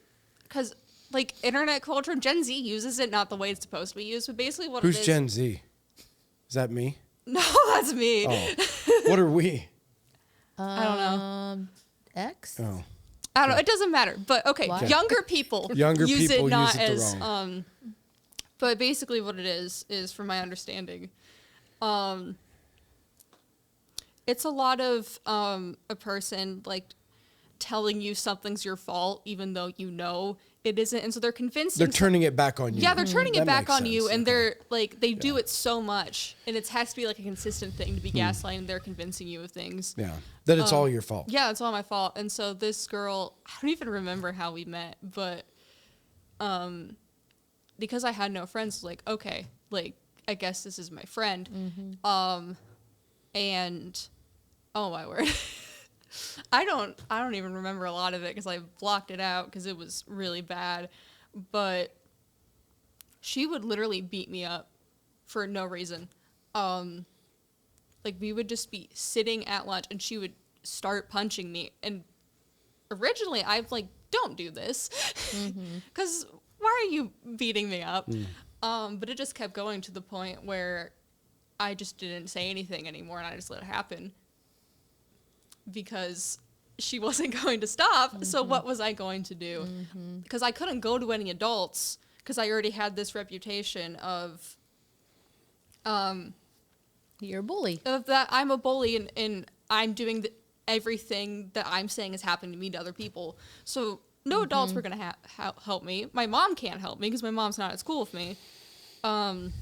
[SPEAKER 3] because, like, internet culture, Gen Z uses it not the way it's supposed to be used, but basically what it is.
[SPEAKER 2] Who's Gen Z? Is that me?
[SPEAKER 3] No, that's me.
[SPEAKER 2] Oh. What are we?
[SPEAKER 3] I don't know.
[SPEAKER 1] X?
[SPEAKER 2] Oh.
[SPEAKER 3] I don't know. It doesn't matter. But, okay, younger people use it not as... but basically what it is from my understanding, it's a lot of a person, like, telling you something's your fault, even though you know it isn't. And so they're convincing...
[SPEAKER 2] They're turning it back on you.
[SPEAKER 3] Yeah, they're turning it back on you. And they're, like, they do it so much. And it has to be, like, a consistent thing to be gaslighting. They're convincing you of things.
[SPEAKER 2] Yeah, that it's all your fault.
[SPEAKER 3] Yeah, it's all my fault. And so this girl, I don't even remember how we met, but because I had no friends, like, okay, like, I guess this is my friend. And, oh my word. I don't even remember a lot of it because I blocked it out because it was really bad. But she would literally beat me up for no reason. Like, we would just be sitting at lunch and she would start punching me. And originally I'm like, don't do this. Because why are you beating me up? But it just kept going to the point where I just didn't say anything anymore and I just let it happen. Because she wasn't going to stop, so what was I going to do? Because I couldn't go to any adults, because I already had this reputation of...
[SPEAKER 1] You're a bully.
[SPEAKER 3] Of that I'm a bully, and I'm doing everything that I'm saying is happening to me to other people. So no adults were going to help me. My mom can't help me because my mom's not at school with me. And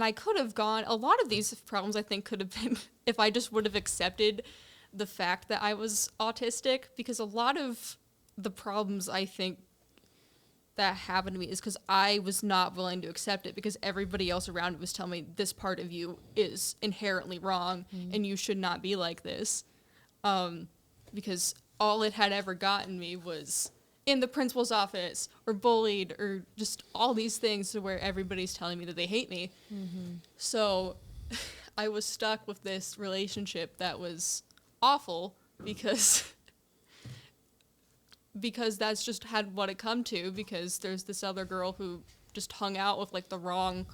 [SPEAKER 3] I could have gone, a lot of these problems I think could have been if I just would have accepted the fact that I was autistic, because a lot of the problems I think that happened to me is because I was not willing to accept it, because everybody else around me was telling me this part of you is inherently wrong and you should not be like this. Because all it had ever gotten me was in the principal's office or bullied or just all these things to where everybody's telling me that they hate me. So I was stuck with this relationship that was awful because that's just had what it come to, because there's this other girl who just hung out with like the wrong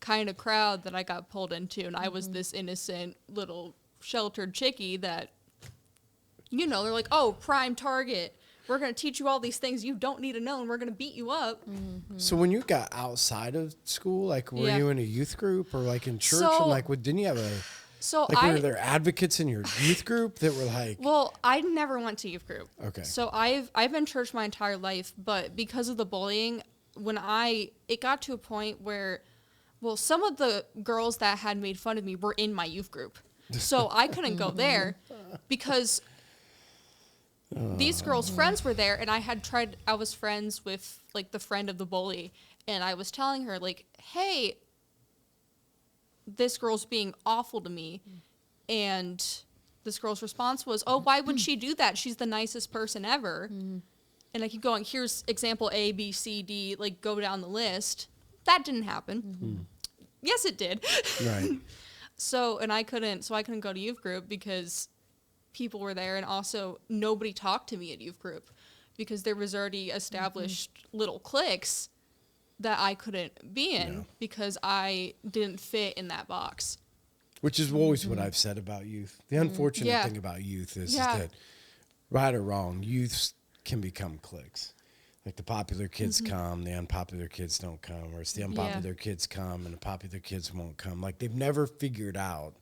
[SPEAKER 3] kind of crowd that I got pulled into, and I was this innocent little sheltered chickie that, you know, they're like, oh, prime target. We're going to teach you all these things you don't need to know, and we're going to beat you up.
[SPEAKER 2] So when you got outside of school, like, were you in a youth group or like in church?
[SPEAKER 3] So-
[SPEAKER 2] and like, didn't you have a,
[SPEAKER 3] So
[SPEAKER 2] like, were there advocates in your youth group that were like,
[SPEAKER 3] Well, I never went to youth group.
[SPEAKER 2] Okay.
[SPEAKER 3] So I've been church my entire life, but because of the bullying, it got to a point where, well, some of the girls that had made fun of me were in my youth group. So I couldn't go there because these girls' friends were there, and I was friends with like the friend of the bully, and I was telling her like, hey, this girl's being awful to me. And this girl's response was, oh, why would she do that? She's the nicest person ever. And I keep going, here's example A, B, C, D, like go down the list. That didn't happen. Yes, it did.
[SPEAKER 2] right?
[SPEAKER 3] So I couldn't go to youth group because people were there, and also nobody talked to me at youth group because there was already established little cliques that I couldn't be in because I didn't fit in that box.
[SPEAKER 2] Which is always what I've said about youth. The unfortunate thing about youth is that, right or wrong, youths can become cliques. Like the popular kids come, the unpopular kids don't come, or it's the unpopular kids come and the popular kids won't come. Like they've never figured out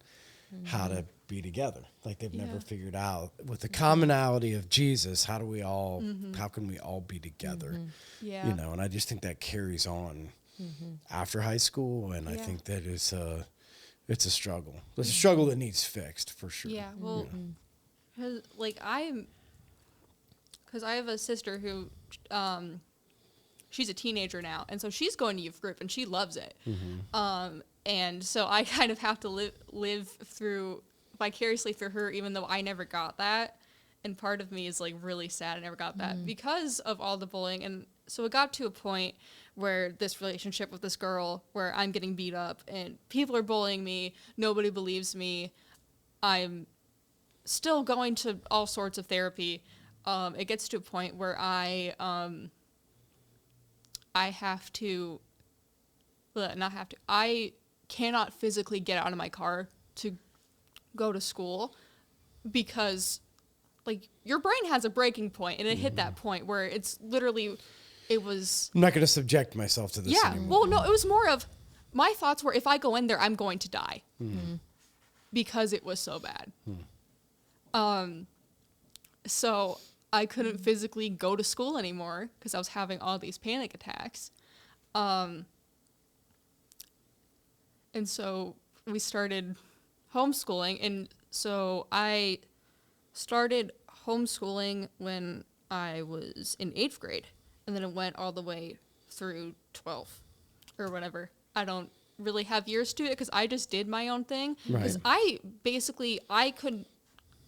[SPEAKER 2] how to be together. Like they've never figured out with the commonality of Jesus, how can we all be together?
[SPEAKER 3] Yeah.
[SPEAKER 2] You know, and I just think that carries on after high school, and I think that it's a struggle. It's a struggle that needs fixed for sure.
[SPEAKER 3] Yeah, well, because I have a sister who, she's a teenager now, and so she's going to youth group, and she loves it. And so I kind of have to live through vicariously through her, even though I never got that. And part of me is like really sad I never got that because of all the bullying. And so it got to a point where this relationship with this girl, where I'm getting beat up and people are bullying me, nobody believes me. I'm still going to all sorts of therapy. It gets to a point where I cannot physically get out of my car to go to school because, like, your brain has a breaking point, and it hit that point where it's literally, it was...
[SPEAKER 2] I'm not going to subject myself to this anymore.
[SPEAKER 3] Well, no, it was more of, my thoughts were, if I go in there, I'm going to die. Because it was so bad. So I couldn't physically go to school anymore because I was having all these panic attacks. And so we started homeschooling. And so I started homeschooling when I was in 8th grade. And then it went all the way through 12th or whatever. I don't really have years to it because I just did my own thing. Because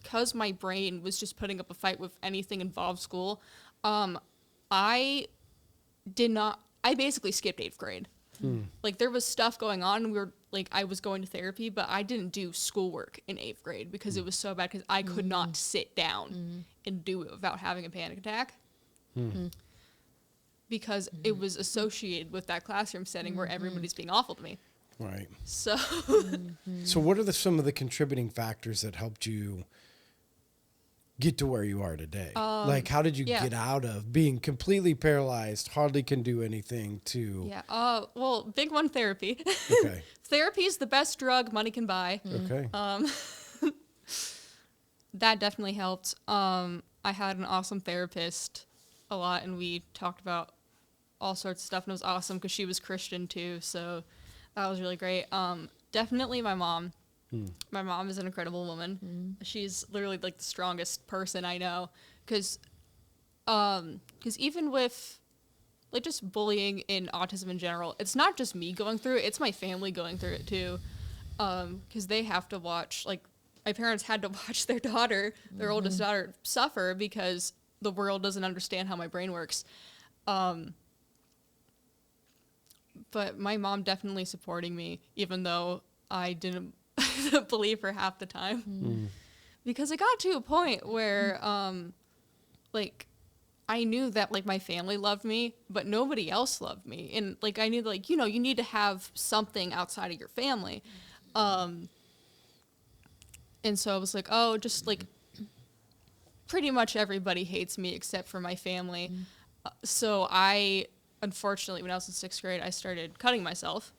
[SPEAKER 3] because my brain was just putting up a fight with anything involved school, I basically skipped 8th grade. Like, there was stuff going on. I was going to therapy, but I didn't do schoolwork in 8th grade because it was so bad because I could not sit down and do it without having a panic attack. Because it was associated with that classroom setting where everybody's being awful to me.
[SPEAKER 2] Right.
[SPEAKER 3] So,
[SPEAKER 2] So what are some of the contributing factors that helped you get to where you are today? Like, how did you get out of being completely paralyzed, hardly can do anything, to...
[SPEAKER 3] well, big one, therapy.
[SPEAKER 2] Okay.
[SPEAKER 3] Therapy is the best drug money can buy.
[SPEAKER 2] Okay.
[SPEAKER 3] that definitely helped. I had an awesome therapist a lot, and we talked about all sorts of stuff, and it was awesome because she was Christian too, so that was really great. Definitely my mom. My mom is an incredible woman. She's literally like the strongest person I know, because even with like just bullying in autism in general, it's not just me going through it, it's my family going through it too, because they have to watch, like, my parents had to watch their daughter, their oldest daughter, suffer because the world doesn't understand how my brain works. But my mom definitely supporting me, even though I didn't believe her half the time. Because it got to a point where, like, I knew that, like, my family loved me, but nobody else loved me. And, like, I knew, like, you know, you need to have something outside of your family. And so I was like, oh, just, like, pretty much everybody hates me except for my family. So I, unfortunately, when I was in 6th grade, I started cutting myself,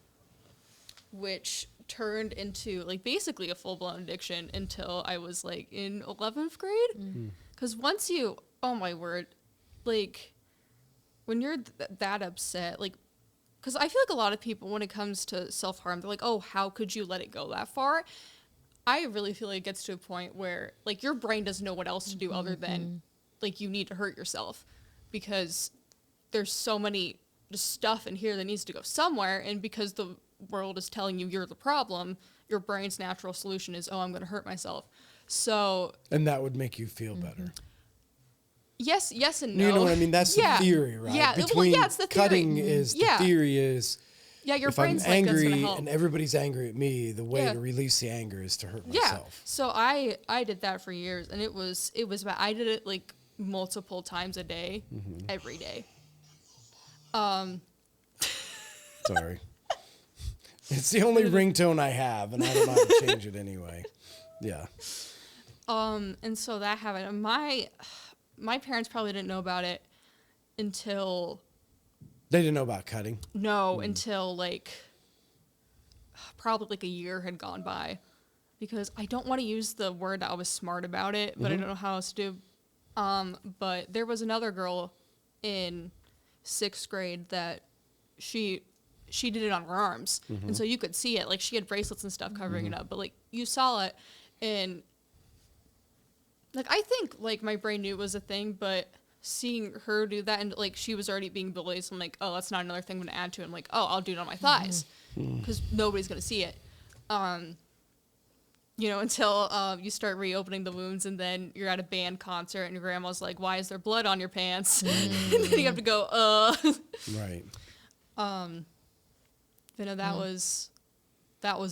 [SPEAKER 3] which turned into, like, basically a full-blown addiction until I was, like, in 11th grade. Because once you, oh, my word, like, when you're that upset, like, because I feel like a lot of people, when it comes to self-harm, they're like, oh, how could you let it go that far? I really feel like it gets to a point where, like, your brain doesn't know what else to do other than, like, you need to hurt yourself, because there's so many just stuff in here that needs to go somewhere, and because the world is telling you you're the problem, your brain's natural solution is, oh, I'm going to hurt myself. So...
[SPEAKER 2] And that would make you feel better.
[SPEAKER 3] Yes and no.
[SPEAKER 2] You know what I mean? That's the theory, right?
[SPEAKER 3] Yeah, it's the theory.
[SPEAKER 2] Cutting is, the theory is...
[SPEAKER 3] Yeah, your
[SPEAKER 2] if
[SPEAKER 3] brain's
[SPEAKER 2] I'm
[SPEAKER 3] like, that's
[SPEAKER 2] angry
[SPEAKER 3] gonna help.
[SPEAKER 2] and everybody's angry at me, the way to release the anger is to hurt myself.
[SPEAKER 3] So I did that for years, and it was bad. I did it like multiple times a day, every day.
[SPEAKER 2] Sorry. It's the only ringtone I have, and I don't know how to change it anyway. Yeah.
[SPEAKER 3] And so that happened. And my parents probably didn't know about it until...
[SPEAKER 2] They didn't know about cutting?
[SPEAKER 3] No, until, like, probably, like, a year had gone by. Because I don't want to use the word that I was smart about it, but I don't know how else to do. But there was another girl in 6th grade that she did it on her arms. And so you could see it. Like, she had bracelets and stuff covering it up. But, like, you saw it. And, like, I think, like, my brain knew it was a thing, but... seeing her do that, and like she was already being bullied, so I'm like, oh, that's not another thing I'm gonna add to it. I'm like, oh, I'll do it on my thighs because nobody's gonna see it. You know, until you start reopening the wounds, and then you're at a band concert and your grandma's like, why is there blood on your pants? And then you have to go,
[SPEAKER 2] Right.
[SPEAKER 3] You know, that was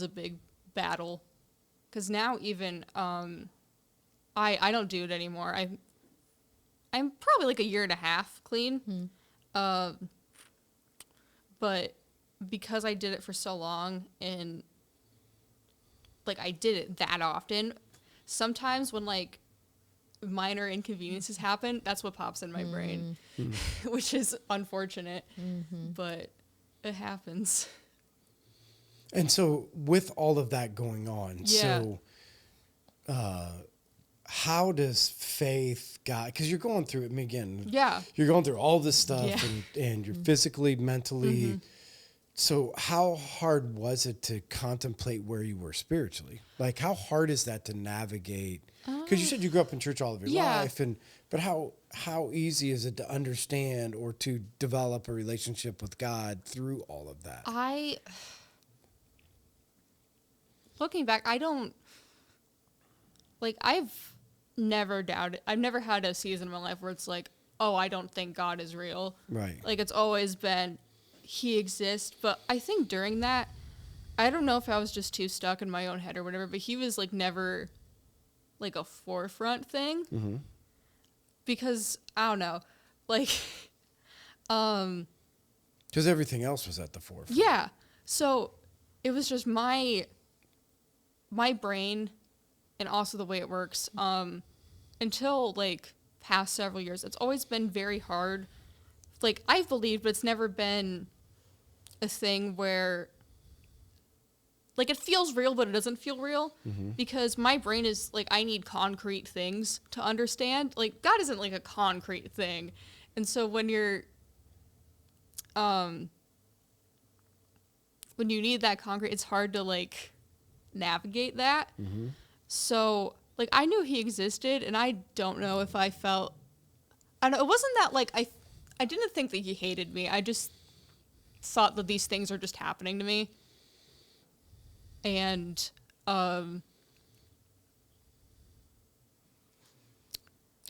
[SPEAKER 3] a big battle, because now even I don't do it anymore. I'm probably like a year and a half clean. But because I did it for so long, and like I did it that often, sometimes when like minor inconveniences happen, that's what pops in my brain, which is unfortunate, but it happens.
[SPEAKER 2] And so with all of that going on, how does faith, God, because you're going through it, I mean, again, you're going through all this stuff, and you're physically, mentally. So how hard was it to contemplate where you were spiritually? Like, how hard is that to navigate? Because you said you grew up in church all of your life, but how easy is it to understand or to develop a relationship with God through all of that?
[SPEAKER 3] Looking back, I've never doubted. I've never had a season in my life where it's like, oh, I don't think God is real.
[SPEAKER 2] Right.
[SPEAKER 3] Like, it's always been, he exists. But I think during that, I don't know if I was just too stuck in my own head or whatever, but he was like never like a forefront thing. Because I don't know, like,
[SPEAKER 2] because everything else was at the forefront.
[SPEAKER 3] Yeah. So it was just my brain, and also the way it works, until like past several years, it's always been very hard. Like, I've believed, but it's never been a thing where like it feels real, but it doesn't feel real because my brain is like, I need concrete things to understand. Like God isn't like a concrete thing. And so when you're, when you need that concrete, it's hard to like navigate that. So like I knew he existed, and I don't know if I felt, I don't know, it wasn't that like I didn't think that he hated me. I just thought that these things are just happening to me. And I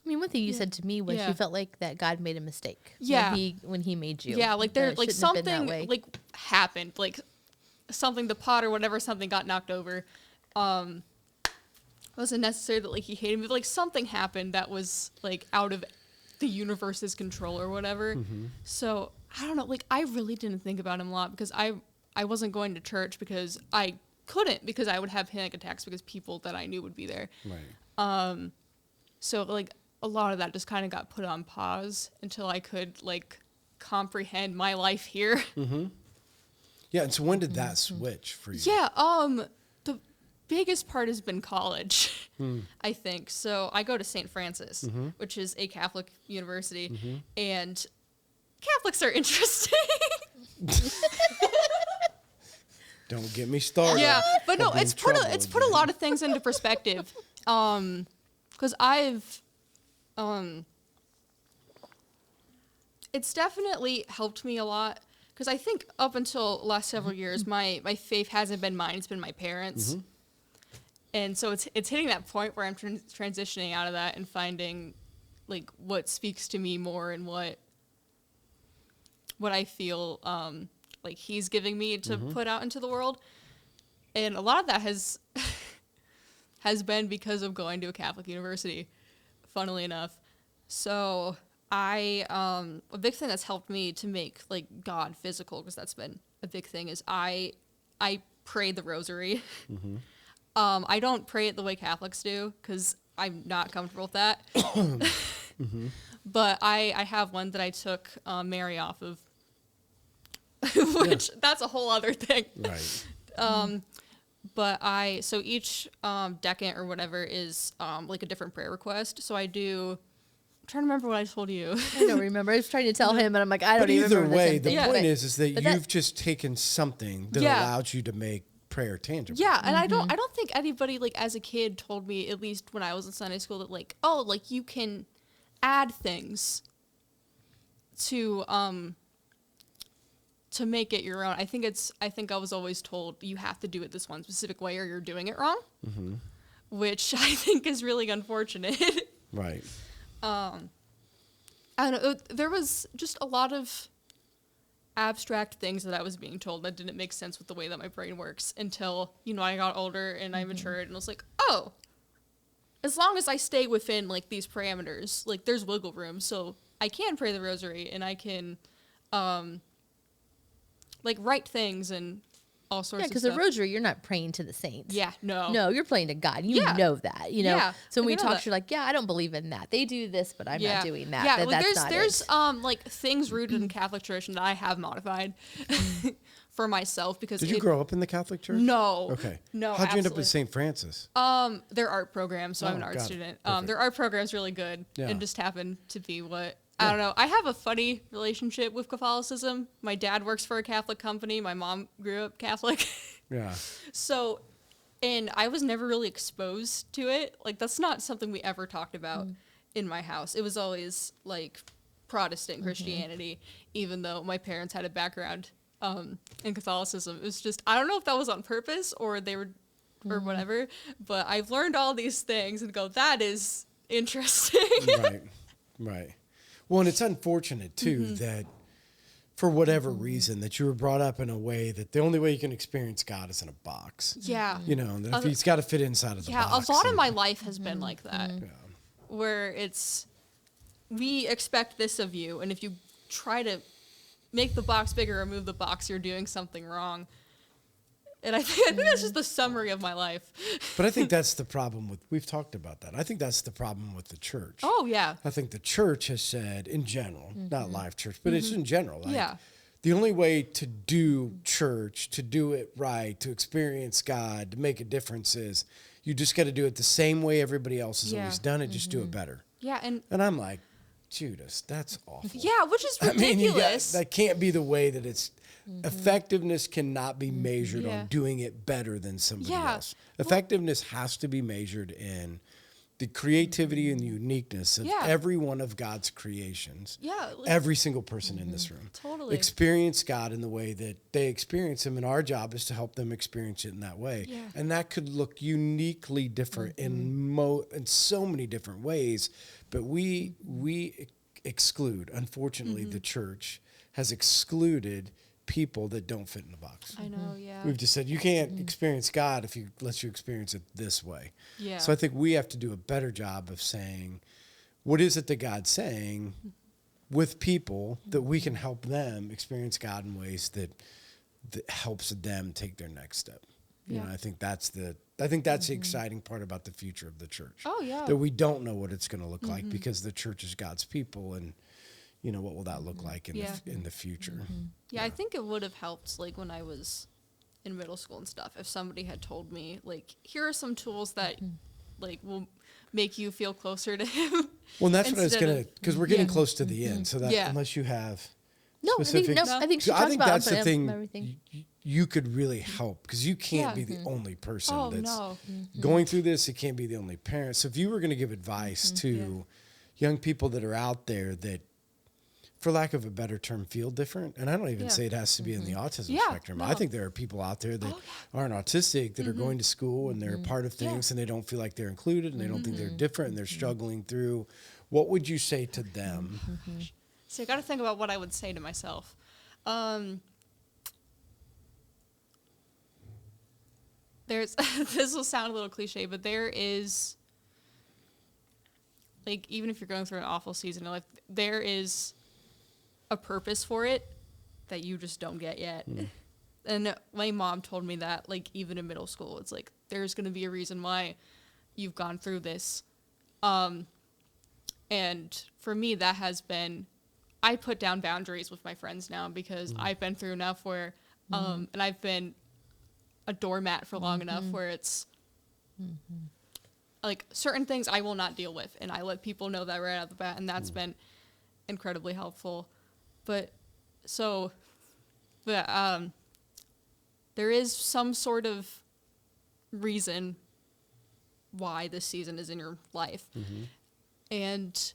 [SPEAKER 1] mean, one thing you said to me was
[SPEAKER 3] Yeah.
[SPEAKER 1] you felt like that God made a mistake.
[SPEAKER 3] Yeah.
[SPEAKER 1] When he made you.
[SPEAKER 3] yeah, like
[SPEAKER 1] That
[SPEAKER 3] there
[SPEAKER 1] it
[SPEAKER 3] like
[SPEAKER 1] shouldn't have been that
[SPEAKER 3] something
[SPEAKER 1] way.
[SPEAKER 3] like happened, like something, the pot or whatever, something got knocked over. It wasn't necessary that like he hated me, but like something happened that was like out of the universe's control or whatever. So I don't know, like I really didn't think about him a lot because I wasn't going to church because I couldn't, because I would have panic attacks because people that I knew would be there.
[SPEAKER 2] Right.
[SPEAKER 3] So like a lot of that just kind of got put on pause until I could like comprehend my life here.
[SPEAKER 2] Yeah. And so when did that switch for you?
[SPEAKER 3] Yeah, the biggest part has been college, I think. So I go to St. Francis, which is a Catholic university, and Catholics are interesting.
[SPEAKER 2] Don't get me started.
[SPEAKER 3] Yeah, but no,
[SPEAKER 2] I'll be
[SPEAKER 3] it's
[SPEAKER 2] in
[SPEAKER 3] put
[SPEAKER 2] trouble
[SPEAKER 3] it's put a
[SPEAKER 2] again.
[SPEAKER 3] lot of things into perspective. Because I've, it's definitely helped me a lot. Because I think up until the last several years, my faith hasn't been mine; it's been my parents. And so it's hitting that point where I'm transitioning out of that and finding, like, what speaks to me more and what I feel like he's giving me to put out into the world. And a lot of that has been because of going to a Catholic university, funnily enough. So a big thing that's helped me to make like God physical, because that's been a big thing, is I pray the rosary. I don't pray it the way Catholics do because I'm not comfortable with that. But I have one that I took Mary off of, which that's a whole other thing.
[SPEAKER 2] Right.
[SPEAKER 3] But so each decant or whatever is like a different prayer request. So I do. I'm trying to remember what I told you.
[SPEAKER 1] I don't remember. I was trying to tell him, and I'm like, I don't
[SPEAKER 2] But
[SPEAKER 1] even
[SPEAKER 2] either
[SPEAKER 1] remember
[SPEAKER 2] way,
[SPEAKER 1] the
[SPEAKER 2] the
[SPEAKER 1] same thing.
[SPEAKER 2] point
[SPEAKER 1] But-
[SPEAKER 2] is that
[SPEAKER 1] but that-
[SPEAKER 2] you've just taken something that
[SPEAKER 3] Yeah.
[SPEAKER 2] allows you to make prayer tangible.
[SPEAKER 3] Yeah, and I don't think anybody like as a kid told me, at least when I was in Sunday school, that like, oh, like you can add things to make it your own. I think I was always told you have to do it this one specific way or you're doing it wrong. Which I think is really unfortunate.
[SPEAKER 2] Right.
[SPEAKER 3] I don't know, there was just a lot of abstract things that I was being told that didn't make sense with the way that my brain works until, I got older and I matured and was like, oh, as long as I stay within like these parameters, like there's wiggle room. So I can pray the rosary and I can like write things and all sorts
[SPEAKER 1] Yeah,
[SPEAKER 3] of
[SPEAKER 1] because
[SPEAKER 3] stuff.
[SPEAKER 1] the rosary, you're not praying to the saints.
[SPEAKER 3] Yeah, no.
[SPEAKER 1] No, you're praying to God. You
[SPEAKER 3] Yeah.
[SPEAKER 1] know that,
[SPEAKER 3] Yeah,
[SPEAKER 1] So when
[SPEAKER 3] I
[SPEAKER 1] we
[SPEAKER 3] know
[SPEAKER 1] talk,
[SPEAKER 3] that.
[SPEAKER 1] you're like, yeah, I don't believe in that. They do this, but I'm not doing that.
[SPEAKER 3] Yeah,
[SPEAKER 1] That-
[SPEAKER 3] like
[SPEAKER 1] that's
[SPEAKER 3] there's
[SPEAKER 1] not it.
[SPEAKER 3] like things rooted in Catholic tradition that I have modified for myself because
[SPEAKER 2] Did you grow up in the Catholic Church?
[SPEAKER 3] No.
[SPEAKER 2] Okay.
[SPEAKER 3] No.
[SPEAKER 2] How'd you end up
[SPEAKER 3] absolutely.
[SPEAKER 2] at St. Francis?
[SPEAKER 3] Their art program, so I'm an
[SPEAKER 2] Oh,
[SPEAKER 3] art
[SPEAKER 2] got it.
[SPEAKER 3] student.
[SPEAKER 2] Perfect.
[SPEAKER 3] Their art program's really good,
[SPEAKER 2] Yeah.
[SPEAKER 3] and just happened to be what I don't know. I have a funny relationship with Catholicism. My dad works for a Catholic company. My mom grew up Catholic,
[SPEAKER 2] Yeah.
[SPEAKER 3] so, and I was never really exposed to it. Like that's not something we ever talked about in my house. It was always like Protestant Christianity, even though my parents had a background in Catholicism. It was just I don't know if that was on purpose or they were or whatever. But I've learned all these things and go, that is interesting.
[SPEAKER 2] Right. Right. Well, and it's unfortunate too that for whatever reason that you were brought up in a way that the only way you can experience God is in a box.
[SPEAKER 3] Yeah.
[SPEAKER 2] And that if he's got to fit inside of the
[SPEAKER 3] Yeah,
[SPEAKER 2] box.
[SPEAKER 3] a lot of
[SPEAKER 2] and-
[SPEAKER 3] my life has been like that,
[SPEAKER 2] Yeah.
[SPEAKER 3] where it's, we expect this of you, and if you try to make the box bigger or move the box, you're doing something wrong. And I think that's just the summary of my life.
[SPEAKER 2] But I think that's the problem with, we've talked about that. I think that's the problem with the church.
[SPEAKER 3] Oh, yeah.
[SPEAKER 2] I think the church has said in general, not Life Church, but it's in general. Like,
[SPEAKER 3] Yeah.
[SPEAKER 2] the only way to do church, to do it right, to experience God, to make a difference is you just got to do it the same way everybody else has always done it, just do it better.
[SPEAKER 3] Yeah, and
[SPEAKER 2] I'm like, Judas, that's awful.
[SPEAKER 3] yeah, which is
[SPEAKER 2] I mean,
[SPEAKER 3] ridiculous.
[SPEAKER 2] that can't be the way that it's. Effectiveness cannot be measured
[SPEAKER 3] Yeah.
[SPEAKER 2] on doing it better than somebody
[SPEAKER 3] Yeah.
[SPEAKER 2] else. Effectiveness has to be measured in the creativity and uniqueness of
[SPEAKER 3] Yeah.
[SPEAKER 2] every one of God's creations.
[SPEAKER 3] Yeah, like-
[SPEAKER 2] Every single person in this room.
[SPEAKER 3] Totally.
[SPEAKER 2] Experience God in the way that they experience Him, and our job is to help them experience it in that way.
[SPEAKER 3] Yeah.
[SPEAKER 2] And that could look uniquely different in so many different ways. But we exclude, unfortunately, the church has excluded people that don't fit in the box.
[SPEAKER 3] I know, yeah.
[SPEAKER 2] We've just said you can't experience God unless you experience it this way.
[SPEAKER 3] Yeah.
[SPEAKER 2] So I think we have to do a better job of saying, what is it that God's saying with people that we can help them experience God in ways that helps them take their next step. You
[SPEAKER 3] Yeah.
[SPEAKER 2] know, I think that's the exciting part about the future of the church.
[SPEAKER 3] Oh, yeah.
[SPEAKER 2] That we don't know what it's going to look like because the church is God's people, and you know, what will that look like in the future?
[SPEAKER 3] Yeah, I think it would have helped, like, when I was in middle school and stuff, if somebody had told me, like, here are some tools that, like, will make you feel closer to Him.
[SPEAKER 2] Well, and that's what I was
[SPEAKER 3] Instead
[SPEAKER 2] going to,
[SPEAKER 3] of-
[SPEAKER 2] because we're getting close to the end, so that
[SPEAKER 3] Yeah.
[SPEAKER 2] unless you have
[SPEAKER 1] No,
[SPEAKER 2] specifics,
[SPEAKER 1] I think she talked about
[SPEAKER 2] that's the thing
[SPEAKER 1] everything.
[SPEAKER 2] you could really help, because you can't
[SPEAKER 3] Yeah.
[SPEAKER 2] be the only person
[SPEAKER 3] Oh,
[SPEAKER 2] that's
[SPEAKER 3] no.
[SPEAKER 2] going through this. You can't be the only parent. So if you were going to give advice to young people that are out there that, for lack of a better term, feel different. And I don't even
[SPEAKER 3] Yeah.
[SPEAKER 2] say it has to be in the autism
[SPEAKER 3] Yeah,
[SPEAKER 2] spectrum. I
[SPEAKER 3] no.
[SPEAKER 2] think there are people out there that aren't autistic that are going to school and they're part of things and they don't feel like they're included and they don't think they're different and they're struggling through. What would you say to them?
[SPEAKER 3] So I got to think about what I would say to myself. There's this will sound a little cliche, but there is, like, even if you're going through an awful season in life, there is a purpose for it that you just don't get yet. And my mom told me that, like, even in middle school, it's like, there's going to be a reason why you've gone through this. And for me, that has been, I put down boundaries with my friends now because I've been through enough where, and I've been a doormat for long enough where it's, like, certain things I will not deal with. And I let people know that right out the bat, and that's been incredibly helpful. But, there is some sort of reason why this season is in your life. And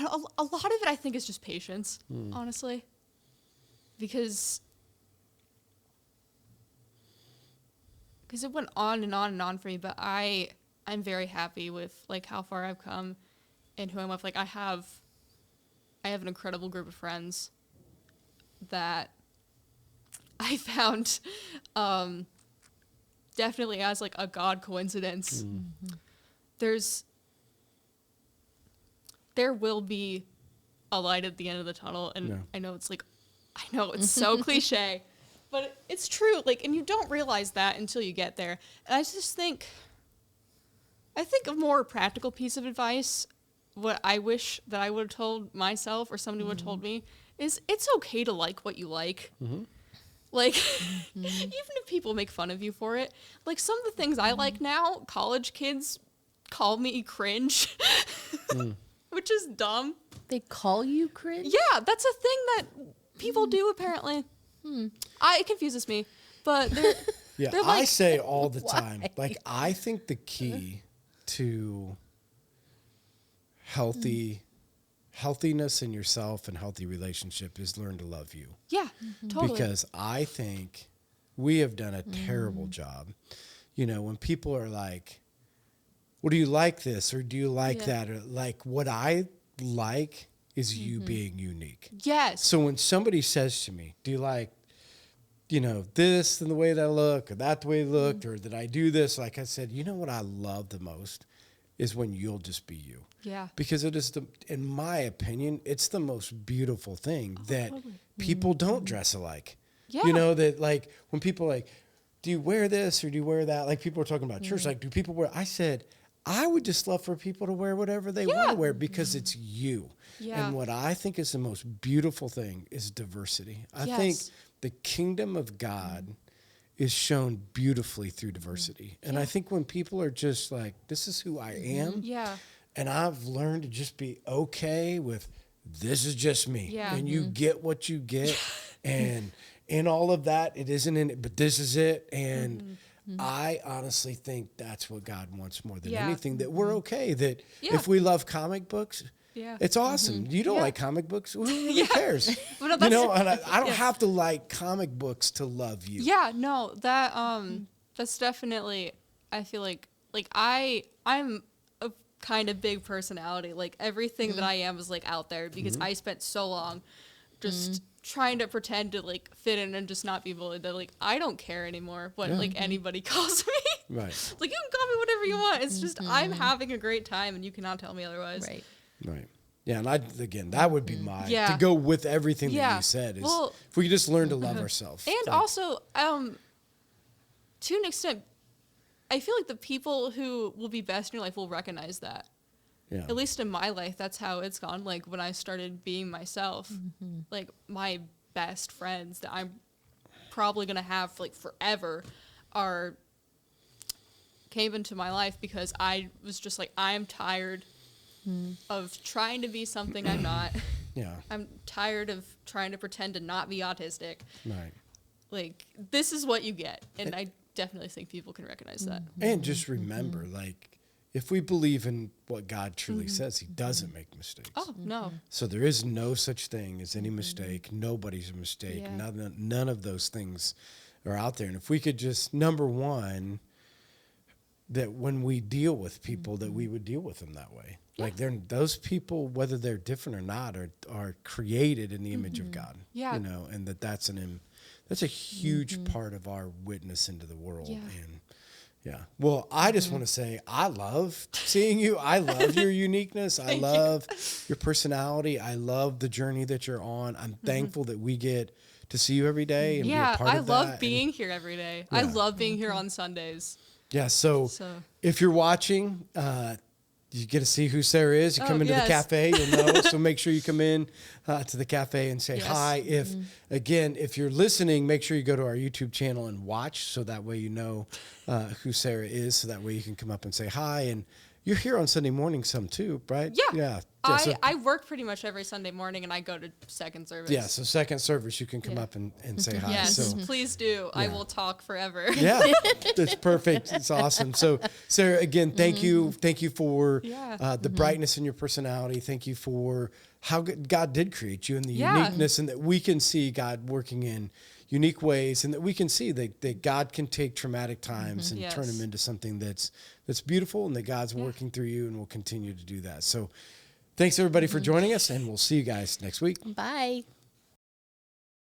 [SPEAKER 3] a lot of it, I think, is just patience, honestly. Because it went on and on and on for me, but I'm very happy with, like, how far I've come and who I'm with. Like, I have an incredible group of friends that I found definitely as, like, a God coincidence. There will be a light at the end of the tunnel, and I know it's so cliche, but it's true. Like, and you don't realize that until you get there. And I think a more practical piece of advice, what I wish that I would have told myself or somebody would have told me, is it's okay to like what you like. Like, even if people make fun of you for it, like, some of the things I like now, college kids call me cringe, which is dumb.
[SPEAKER 1] They call you cringe?
[SPEAKER 3] Yeah, that's a thing that people do, apparently. It confuses me, but they're
[SPEAKER 2] I
[SPEAKER 3] like,
[SPEAKER 2] say all the time, like, I think the key to healthiness in yourself and healthy relationship is learn to love you.
[SPEAKER 3] yeah, totally.
[SPEAKER 2] Because I think we have done a terrible job. You know, when people are like, well, do you like this or do you like that? Or, like, what I like is you being unique.
[SPEAKER 3] Yes.
[SPEAKER 2] So when somebody says to me, do you like, you know, this and the way that I look, or that the way I looked, or that I do this, like I said, you know what I love the most is when you'll just be you.
[SPEAKER 3] Yeah.
[SPEAKER 2] Because it is, in my opinion, it's the most beautiful thing that people don't dress alike.
[SPEAKER 3] Yeah.
[SPEAKER 2] You know, that, like, when people are like, do you wear this or do you wear that? Like, people are talking about church, like, do people wear, I said, I would just love for people to wear whatever they want to wear because it's you.
[SPEAKER 3] Yeah.
[SPEAKER 2] And what I think is the most beautiful thing is diversity. I think the kingdom of God is shown beautifully through diversity. And I think when people are just like, this is who I am.
[SPEAKER 3] Yeah.
[SPEAKER 2] And I've learned to just be okay with this is just me.
[SPEAKER 3] Yeah.
[SPEAKER 2] And you get what you get. And in all of that, it isn't in it, but this is it. And I honestly think that's what God wants more than anything, that we're okay, that if we love comic books, it's awesome. You don't like comic books? Who cares?
[SPEAKER 3] But
[SPEAKER 2] You know, and I don't have to like comic books to love you.
[SPEAKER 3] Yeah, no, that's definitely, I feel like I'm a kind of big personality. Like everything that I am is like out there because I spent so long just trying to pretend to like fit in and just not be bullied that like I don't care anymore what like anybody calls me.
[SPEAKER 2] Right.
[SPEAKER 3] Like you can call me whatever you want. It's just I'm having a great time and you cannot tell me otherwise.
[SPEAKER 2] Right. Yeah, and again, that would be my to go with everything that you said is if we could just learn to love ourselves.
[SPEAKER 3] And also, to an extent, I feel like the people who will be best in your life will recognize that. Yeah. At least in my life, that's how it's gone. Like when I started being myself, like my best friends that I'm probably gonna have like forever came into my life because I was just like, I'm tired of trying to be something I'm not.
[SPEAKER 2] Yeah.
[SPEAKER 3] I'm tired of trying to pretend to not be autistic.
[SPEAKER 2] Right.
[SPEAKER 3] Like this is what you get, and I definitely think people can recognize that.
[SPEAKER 2] And just remember, like, if we believe in what God truly says, he doesn't make mistakes.
[SPEAKER 3] Oh, no.
[SPEAKER 2] So there is no such thing as any mistake. Nobody's a mistake.
[SPEAKER 3] Yeah.
[SPEAKER 2] None of those things are out there. And if we could just, number one, that when we deal with people, that we would deal with them that way. Yeah. Like those people, whether they're different or not, are created in the image of God.
[SPEAKER 3] Yeah.
[SPEAKER 2] You know, and that's a huge part of our witness into the world.
[SPEAKER 3] Yeah.
[SPEAKER 2] And yeah. Well, I just want to say I love seeing you. I love your uniqueness. I love your personality. I love the journey that you're on. I'm thankful that we get to see you every day and be a part of that.
[SPEAKER 3] I love being here every day. I love being here on Sundays.
[SPEAKER 2] Yeah, so if you're watching, you get to see who Sarrah is. You come into the cafe, you'll know. So make sure you come in to the cafe and say hi. If you're listening, make sure you go to our YouTube channel and watch, so that way you know who Sarrah is. So that way you can come up and say hi. And you're here on Sunday morning some too, right?
[SPEAKER 3] Yeah. I work pretty much every Sunday morning, and I go to second service.
[SPEAKER 2] Yeah, so second service, you can come up and say hi.
[SPEAKER 3] Yes,
[SPEAKER 2] so,
[SPEAKER 3] please do. I will talk forever.
[SPEAKER 2] Yeah, that's perfect. It's awesome. So, Sarrah, again, thank you. Thank you for the brightness in your personality. Thank you for how God did create you and the uniqueness, and that we can see God working in unique ways, and that we can see that God can take traumatic times and turn them into something that's beautiful, and that God's working through you and will continue to do that. So thanks everybody for joining us, and we'll see you guys next week.
[SPEAKER 1] Bye.